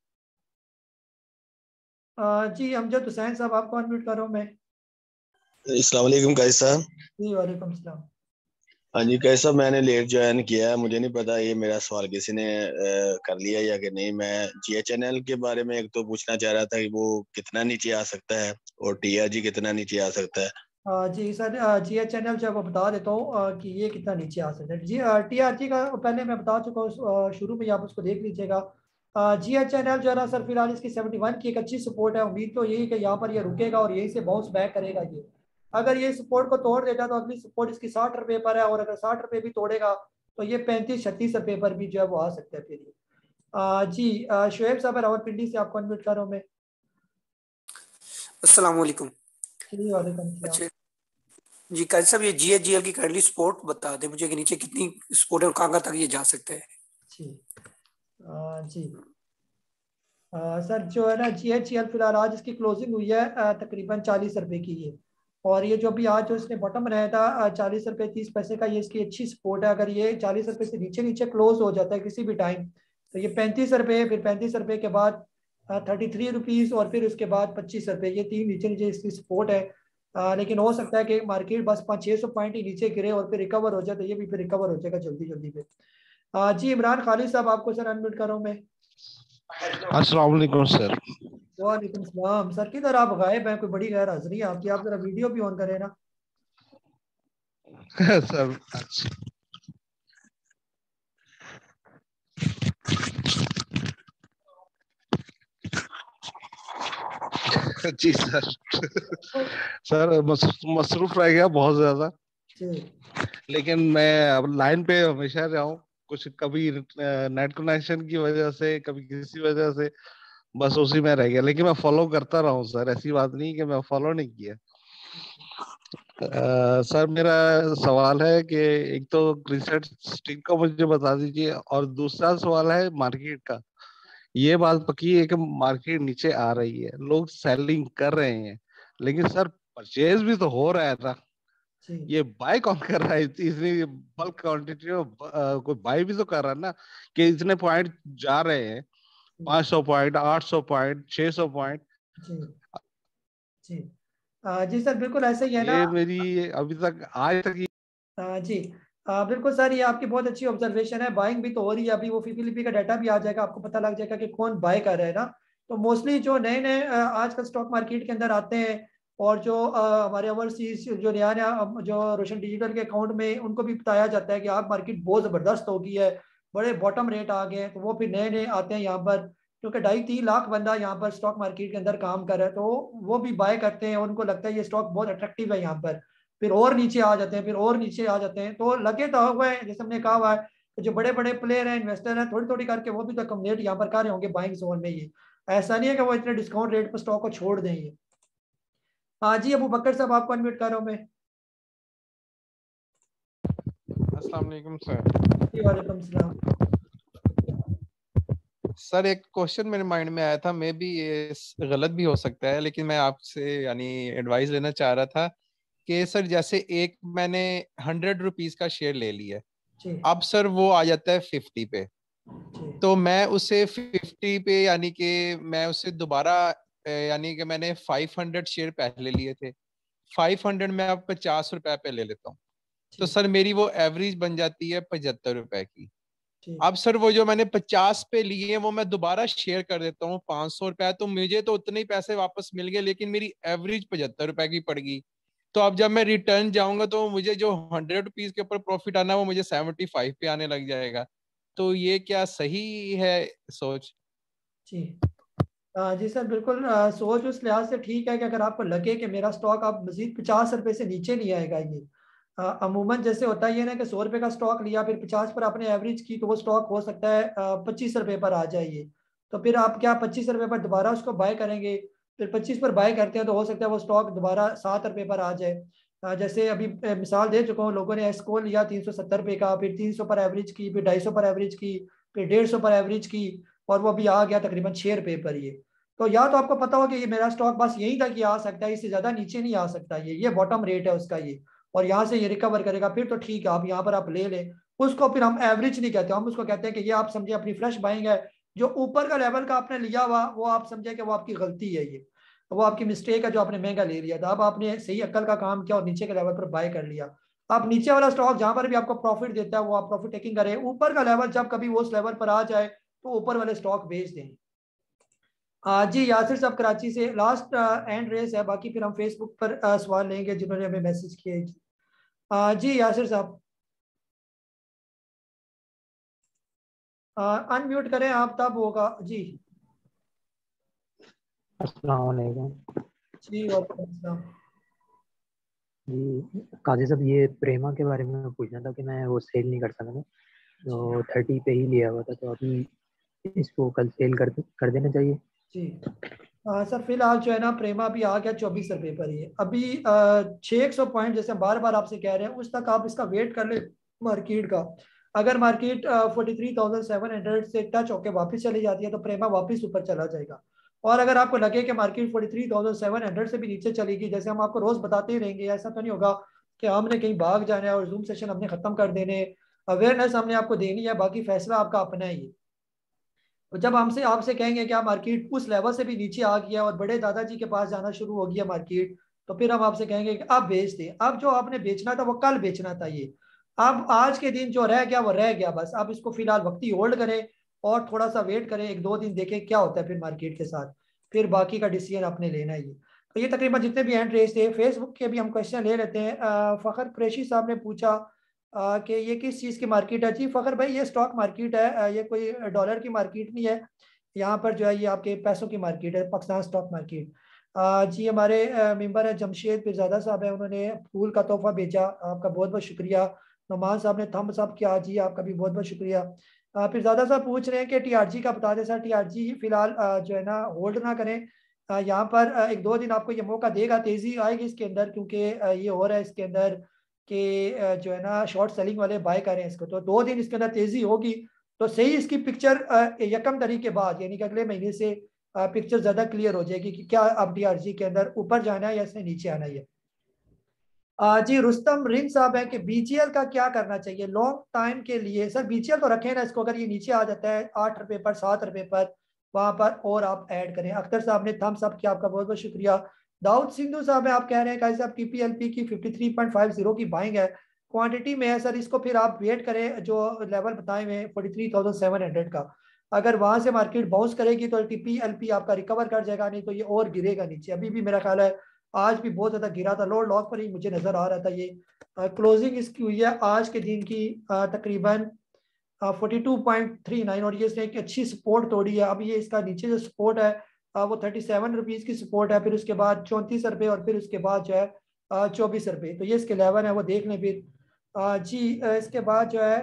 Speaker 1: जी अमजद हुसैन साहब आपको अनम्यूट करो मैं।
Speaker 8: अस्सलाम वालेकुम कैस साहब।
Speaker 1: जी वालेकुम सलाम।
Speaker 8: हाँ जी कैस साहब, मैंने लेट ज्वाइन किया है, मुझे नहीं पता ये मेरा सवाल किसी ने कर लिया या कि नहीं। मैं GHNL के बारे में एक तो पूछना चाह रहा था कि वो कितना नीचे आ सकता है और TRG कितना नीचे आ सकता है।
Speaker 1: जी सर GHNL जो है वो बता देता हूँ कि ये कितना नीचे आ सकता है। जी TRG का पहले मैं बता चुका हूँ शुरू में, आप उसको देख लीजिएगा। GHNL जो है ना सर फिलहाल इसकी 71 की एक अच्छी सपोर्ट है। उम्मीद तो यही कि यहाँ पर ये रुकेगा और यहीं से बाउंस बैक करेगा ये। अगर ये सपोर्ट को तोड़ देता तो अगली सपोर्ट इसकी 60 रुपये पर है, और अगर 60 रुपये भी तोड़ेगा तो ये 35-36 रुपये पर भी जो है वो आ सकता है फिर ये। जी शुएब साहब रावलपिंडी से आपको अनम्यूट करो मैं।
Speaker 9: अस्सलाम वालेकुम।
Speaker 1: जी वालेकुम सलाम।
Speaker 9: अच्छा जी काजी साहब, ये GHGL की करंटली सपोर्ट बता दें मुझे कि नीचे कितनी सपोर्ट है और कहाँ तक ये जा सकता है।
Speaker 1: जी सर जो है ना GHGL फिलहाल आज इसकी क्लोजिंग हुई है तकरीबन 40 रुपये की है, और ये जो भी आज जो इसने बॉटम बनाया था 40 रुपये 30 पैसे का, ये इसकी अच्छी सपोर्ट है। अगर ये 40 रुपये से नीचे नीचे क्लोज हो जाता है किसी भी टाइम तो ये 35 रुपये, फिर 35 रुपये के बाद 33 रुपीज़ और फिर उसके बाद 25 रुपये, ये तीन नीचे नीचे इसकी सपोर्ट है। लेकिन हो सकता है कि मार्केट बस 500-600 पॉइंट ही नीचे गिरे और फिर रिकवर हो जाए, तो ये भी फिर रिकवर हो जाएगा जल्दी जल्दी पे। जी इमरान खालिद साहब आपको सर अनम्यूट करो मैं।
Speaker 10: अस्सलाम वालेकुम सर।
Speaker 1: वालेकुम सलाम। सर किधर आप गायब हैं, कोई बड़ी गैर हाजिरी है आपकी, आप जरा वीडियो भी ऑन करें ना।
Speaker 10: सर जी सर सर मसरूफ रह गया बहुत ज्यादा, लेकिन मैं अब लाइन पे हमेशा रहा हूँ। कुछ कभी नेट कनेक्शन की वजह से, कभी किसी वजह से बस उसी में रह गया, लेकिन मैं फॉलो करता रहा हूँ सर, ऐसी बात नहीं कि मैं फॉलो नहीं किया। सर मेरा सवाल है कि एक तो रिसेंट स्टिक का मुझे बता दीजिए, और दूसरा सवाल है मार्केट का। ये बात पक्की है कि मार्केट नीचे आ रही है, लोग सेलिंग कर रहे हैं, लेकिन सर परचेज भी तो हो रहा है ना। ये बाय कौन कर रहा है? इतनी बल्क क्वांटिटी में कोई बाय भी तो कर रहा है ना, कि इतने पॉइंट जा रहे हैं 500 पॉइंट, 800 पॉइंट, 600 पॉइंट।
Speaker 1: जी जी जी सर, बिल्कुल ऐसे ही है ना।
Speaker 10: ये मेरी अभी तक आज तक
Speaker 1: जी बिल्कुल सर, ये आपकी बहुत अच्छी ऑब्जर्वेशन है। बाइंग भी तो हो रही है, अभी वो फीपीलीपी का डाटा भी आ जाएगा, आपको पता लग जाएगा कि कौन बाय कर रहा है ना। तो मोस्टली जो नए नए आजकल स्टॉक मार्केट के अंदर आते हैं, और जो हमारे ओवरसीज जो नया नया जो रोशन डिजिटल के अकाउंट में उनको भी बताया जाता है कि आप मार्केट बहुत ज़बरदस्त हो गई है, बड़े बॉटम रेट आ गए हैं, तो वो फिर नए नए आते हैं यहाँ पर, क्योंकि 2.5-3 लाख बंदा यहाँ पर स्टॉक मार्केट के अंदर काम कर रहा है, तो वो भी बाय करते हैं और उनको लगता है ये स्टॉक बहुत अट्रैक्टिव है यहाँ पर, फिर और नीचे आ जाते हैं, फिर और नीचे आ जाते हैं। तो लगे तो हुआ है, जैसे हमने कहा हुआ है, तो जो बड़े बड़े प्लेयर हैं, इन्वेस्टर हैं, थोड़ी थोड़ी करके वो भी तो कम्युनिटी यहाँ पर कर रहे होंगे बाइंग जोन में। ये ऐसा नहीं है कि वो इतने डिस्काउंट रेट पर स्टॉक को छोड़ दें ये। हाँ जी अबू बकर साहब, आपको अनम्यूट कर रहा हूँ मैं।
Speaker 11: अस्सलाम वालेकुम सर।
Speaker 1: जी वालेकुम सलाम।
Speaker 11: सर एक क्वेश्चन मेरे माइंड में आया था, मे बी ये गलत भी हो सकता है, लेकिन मैं आपसे यानी एडवाइस लेना चाह रहा था कि सर जैसे एक मैंने 100 रुपीज का शेयर ले लिया, अब सर वो आ जाता है 50 पे, तो मैं उसे 50 पे यानी कि मैं उसे दोबारा यानी कि मैंने 500 शेयर पहले लिए थे, 500 में अब 50 रुपए पे ले लेता हूँ, तो सर मेरी वो एवरेज बन जाती है 75 रुपए की। अब सर वो जो मैंने 50 पे लिए हैं वो मैं दोबारा शेयर कर देता हूँ 500 रुपए, तो मुझे तो उतने ही पैसे वापस मिल गए, लेकिन मेरी एवरेज 75 रुपए की पड़ गई। तो अब जब मैं रिटर्न जाऊंगा तो मुझे जो 100 रुपीज के ऊपर प्रॉफिट आना वो मुझे 75 पे आने लग जाएगा। तो ये क्या सही है सोच?
Speaker 1: जी जी सर, बिल्कुल सोच उस लिहाज से ठीक है कि अगर आपको लगे कि मेरा स्टॉक अब मजीद 50 रुपए से नीचे नहीं आएगा, ये अमूमन जैसे होता ही है ना कि 100 रुपए का स्टॉक लिया, फिर 50 पर आपने एवरेज की, तो वो स्टॉक हो सकता है 25 रुपए पर आ जाइए, तो फिर आप क्या 25 रुपए पर दोबारा उसको बाय करेंगे, फिर 25 पर बाय करते हैं तो हो सकता है वो स्टॉक दोबारा 7 रुपए पर आ जाए। जैसे अभी मिसाल दे चुका हूँ, लोगों ने एस्को लिया 370 रुपए का, फिर 300 पर एवरेज की, फिर 250 पर एवरेज की, फिर 150 पर एवरेज की, और वो अभी आ गया तकरीबन 6 रुपए पर ये। तो या तो आपको पता हो कि ये मेरा स्टॉक बस यहीं तक ही आ सकता है, इससे ज्यादा नीचे नहीं आ सकता, ये बॉटम रेट है उसका ये, और यहाँ से ये रिकवर करेगा, फिर तो ठीक है, आप यहाँ पर आप ले लें उसको। फिर हम एवरेज नहीं कहते, हम उसको कहते हैं कि ये आप समझे अपनी फ्रेश बाइंग है, जो ऊपर का लेवल का आपने लिया हुआ वो आप समझे कि वो आपकी गलती है, ये वो आपकी मिस्टेक है जो आपने महंगा ले लिया था। अब आपने सही अक्ल का काम किया और नीचे के लेवल पर बाय कर लिया। आप नीचे वाला स्टॉक जहां पर भी आपको प्रॉफिट देता है वो आप प्रॉफिट टेकिंग करें, ऊपर का लेवल जब कभी वो उस लेवल पर आ जाए तो ऊपर वाले स्टॉक बेच दें। जी यासिर साहब कराची से लास्ट एंड रेस है, बाकी फिर हम फेसबुक पर सवाल लेंगे जिन्होंने हमें मैसेज किए। जी यासिर साहब अनम्यूट करें आप, तब होगा जी।
Speaker 13: अस्सलाम वालेकुम।
Speaker 1: जी वालेकुम अस्सलाम।
Speaker 13: जी काजी साहब, ये प्रेमा के बारे में पूछना था कि मैं वो सेल नहीं कर सका था, तो 30 पे ही लिया हुआ था, तो अभी इसको कल सेल कर देना चाहिए।
Speaker 1: जी सर फिलहाल जो है ना प्रेमा भी आ गया 24 रुपए पर ही, अभी 600 पॉइंट जैसे बार बार आपसे कह रहे हैं उस तक आप इसका वेट कर ले मार्केट का। अगर मार्केट 43,700 से टच होकर वापस चली जाती है तो प्रेमा वापस ऊपर चला जाएगा, और अगर आपको लगे कि मार्केट 43,700 से भी नीचे चलेगी, जैसे हम आपको रोज बताते ही रहेंगे, ऐसा तो नहीं होगा कि हमने कहीं भाग जाना है और जूम सेशन हमने खत्म कर देने, अवेयरनेस हमने आपको देनी है, बाकी फैसला आपका अपना ही है। तो जब हमसे आपसे कहेंगे कि मार्केट उस लेवल से भी नीचे आ गया और बड़े दादाजी के पास जाना शुरू हो गया मार्केट, तो फिर हम आपसे कहेंगे कि अब बेच दें। अब जो आपने बेचना था वो कल बेचना था, ये अब आज के दिन जो रह गया वो रह गया, बस आप इसको फिलहाल वक्ती होल्ड करें और थोड़ा सा वेट करें, 1-2 दिन देखें क्या होता है फिर मार्केट के साथ, फिर बाकी का डिसीजन आपने लेना है। ये तो ये तकरीबन जितने भी हैंड रेस थे। फेसबुक के भी हम क्वेश्चन ले लेते हैं। फ़खर कुरैशी साहब ने पूछा कि ये किस चीज़ की मार्केट है। जी फ़खर भाई, ये स्टॉक मार्केट है, ये कोई डॉलर की मार्केट नहीं है, यहाँ पर जो है ये आपके पैसों की मार्केट है, पाकिस्तान स्टॉक मार्केट। जी हमारे मेंबर है जमशेद पिरजादा साहब है, उन्होंने फूल का तोहफा भेजा, आपका बहुत बहुत शुक्रिया। नुमान साहब ने थम्स अप किया, जी आपका भी बहुत बहुत शुक्रिया। पिरजादा साहब पूछ रहे हैं कि टीआरजी का बता दें सर। टीआरजी फिलहाल जो है ना होल्ड ना करें, यहाँ पर 1-2 दिन आपको ये मौका देगा, तेज़ी आएगी इसके अंदर, क्योंकि ये हो रहा है इसके अंदर कि जो है ना शॉर्ट सेलिंग वाले बाय करें इसको, तो 2 दिन इसके अंदर तेज़ी होगी तो सही इसकी पिक्चर 1 तारीख के बाद यानी कि अगले महीने से पिक्चर ज़्यादा क्लियर हो जाएगी कि क्या अब टीआरजी के अंदर ऊपर जाना है या इससे नीचे आना है। जी रुस्तम रिन साहब है कि बीजीएल का क्या करना चाहिए लॉन्ग टाइम के लिए। सर बीजीएल तो रखें ना इसको, अगर ये नीचे आ जाता है 8 रुपए पर 7 रुपए पर वहां पर और आप ऐड करें। अख्तर साहब ने थम्स अप किया, आपका बहुत बहुत शुक्रिया। दाऊद सिंधु साहब है, आप कह रहे हैं काजी साहब TPLP की 53.50 की बाइंग है, क्वांटिटी में है सर, इसको फिर आप वेट करें जो लेवल बताए हुए 43,700 का, अगर वहां से मार्केट बाउंस करेगी तो TPLP आपका रिकवर कर जाएगा, नहीं तो ये और गिरेगा नीचे। अभी भी मेरा ख्याल है आज भी बहुत ज्यादा गिरा था, लोड लॉक पर ही मुझे नजर आ रहा था। ये क्लोजिंग इसकी हुई है आज के दिन की तकरीबन 42.39 और ये इसने एक अच्छी सपोर्ट तोड़ी है। अब ये इसका नीचे जो सपोर्ट है वो 37 रुपीज की सपोर्ट है, फिर उसके बाद 34 रुपये और फिर उसके बाद जो है 24 रुपये, तो ये इसके लेवल है वो देख लें फिर। जी इसके बाद जो है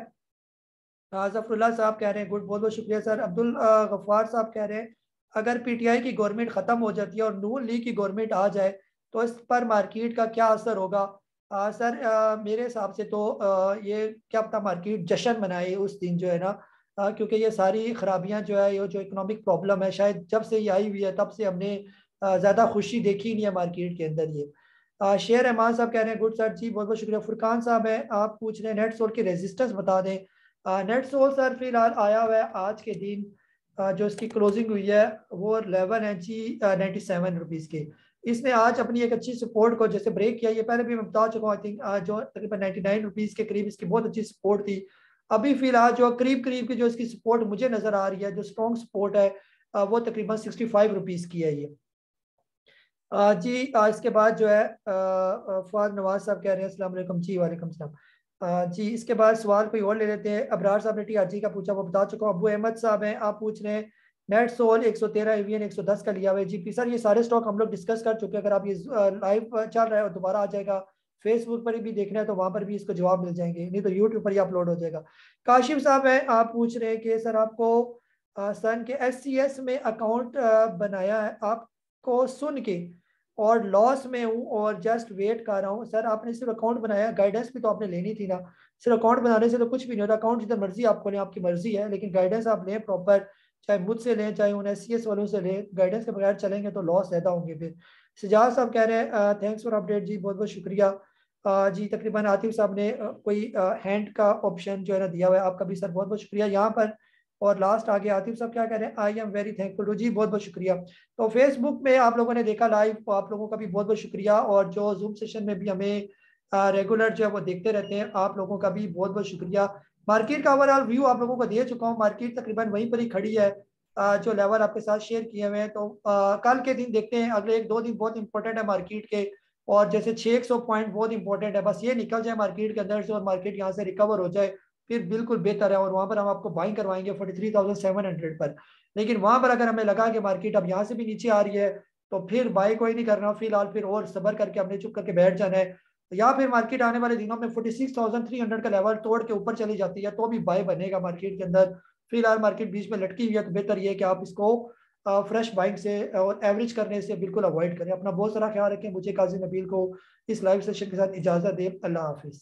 Speaker 1: जफरुल्लाह साहब कह रहे हैं गुड, बहुत बहुत शुक्रिया सर। अब्दुल गफ्फार साहब कह रहे हैं अगर PTI की गवर्नमेंट ख़त्म हो जाती है और नून लीग की गवर्नमेंट आ जाए तो इस पर मार्केट का क्या असर होगा? सर मेरे हिसाब से तो ये क्या पता मार्केट जश्न मनाए उस दिन जो है ना, क्योंकि ये सारी खराबियां जो है, ये जो इकोनॉमिक प्रॉब्लम है, शायद जब से ये आई हुई है तब से हमने ज़्यादा खुशी देखी नहीं है मार्केट के अंदर। ये शेर रहमान साहब कह रहे हैं गुड सर, जी बहुत बहुत शुक्रिया। फुरकान साहब है, आप पूछ रहे हैं नेट सोल की रेजिस्टेंस बता दें। नेट सोल सर फिलहाल आया हुआ है आज के दिन जो इसकी क्लोजिंग हुई है वो 11 है जी 97 रुपीज़ के। इसने आज अपनी एक अच्छी सपोर्ट को जैसे ब्रेक किया, ये पहले भी मैं बता चुका हूँ, आई थिंक जो तकरीबन 99 रुपीज़ के करीब इसकी बहुत अच्छी सपोर्ट थी। अभी फिलहाल जो करीब करीब की जो इसकी सपोर्ट मुझे नजर आ रही है, जो स्ट्रॉन्ग सपोर्ट है वो तकरीबन 65 रुपीज़ की है ये। जी इसके बाद जो है फवाद नवाज साहब कह रहे हैं अस्सलाम वालेकुम। जी वालेकुम सलाम। जी इसके बाद सवाल कोई और ले लेते हैं। अबरार साहब ने TRG का पूछा, वो बता चुका हूँ। अबू अहमद साहब हैं, आप पूछ रहे हैं नेट सोल 113 एवीएन 110 का लिया हुआ है। जी सर ये सारे स्टॉक हम लोग डिस्कस कर चुके हैं, अगर आप ये लाइव चल रहा है और दोबारा आ जाएगा फेसबुक पर भी देखना है तो वहां पर भी इसको जवाब मिल जाएंगे, नहीं तो यूट्यूब पर ही अपलोड हो जाएगा। काशिफ साहब हैं, आप पूछ रहे हैं कि सर आपको सन के SCS में अकाउंट बनाया है, आपको सुन के और लॉस में हूँ और जस्ट वेट कर रहा हूँ। सर आपने सिर्फ अकाउंट बनाया, गाइडेंस भी तो आपने लेनी थी ना, सिर्फ अकाउंट बनाने से तो कुछ भी नहीं होता। अकाउंट जितना मर्जी आपको लें, आपकी मर्जी है, लेकिन गाइडेंस आप लें प्रॉपर, चाहे मुझसे लें चाहे उन SCS वालों से लें, गाइडेंस के बगैर चलेंगे तो लॉस ज्यादा होंगे फिर। सिजाज साहब कह रहे हैं थैंक्स फॉर अपडेट। जी बहुत बहुत शुक्रिया। जी तकरीबन आतिफ साहब ने कोई हैंड का ऑप्शन जो है ना दिया हुआ है, आपका भी सर बहुत बहुत शुक्रिया यहाँ पर। और लास्ट आगे आतिफ साहब क्या कह रहे हैं, I am very thankful to. जी बहुत बहुत शुक्रिया। तो फेसबुक में आप लोगों ने देखा लाइव, तो आप लोगों का भी बहुत बहुत शुक्रिया, और जो जूम सेशन में भी हमें रेगुलर जो है वो देखते रहते हैं, आप लोगों का भी बहुत बहुत शुक्रिया। मार्केट का ओवरऑल व्यू आप लोगों को दे चुका हूँ, मार्केट तकरीबन वहीं पर ही खड़ी है जो लेवल आपके साथ शेयर किए हुए हैं। तो कल के दिन देखते हैं, अगले 1-2 दिन बहुत इंपॉर्टेंट है मार्केट के, और जैसे 600 पॉइंट बहुत इंपॉर्टेंट है, बस ये निकल जाए मार्केट के अंदर से और मार्केट यहाँ से रिकवर हो जाए फिर बिल्कुल बेहतर है, और वहां पर हम आपको बाइंग करवाएंगे 43,700 पर। लेकिन वहां पर अगर हमें लगा कि मार्केट अब यहाँ से भी नीचे आ रही है तो फिर बाई कोई नहीं करना फिलहाल, फिर और सबर करके हमने चुप करके बैठ जाना है, या फिर मार्केट आने वाले दिनों में 46,300 का लेवल तोड़ के ऊपर चली जाती है तो भी बाय बनेगा मार्केट के अंदर। फिलहाल मार्केट बीच में लटकी हुई है, तो बेहतर ये है कि आप इसको फ्रेश बाइंग से और एवरेज करने से बिल्कुल अवॉइड करें। अपना बहुत सारा ख्याल रखें। मुझे काजी नबील को इस लाइव सेशन के साथ इजाजत दें। अल्लाह हाफिज।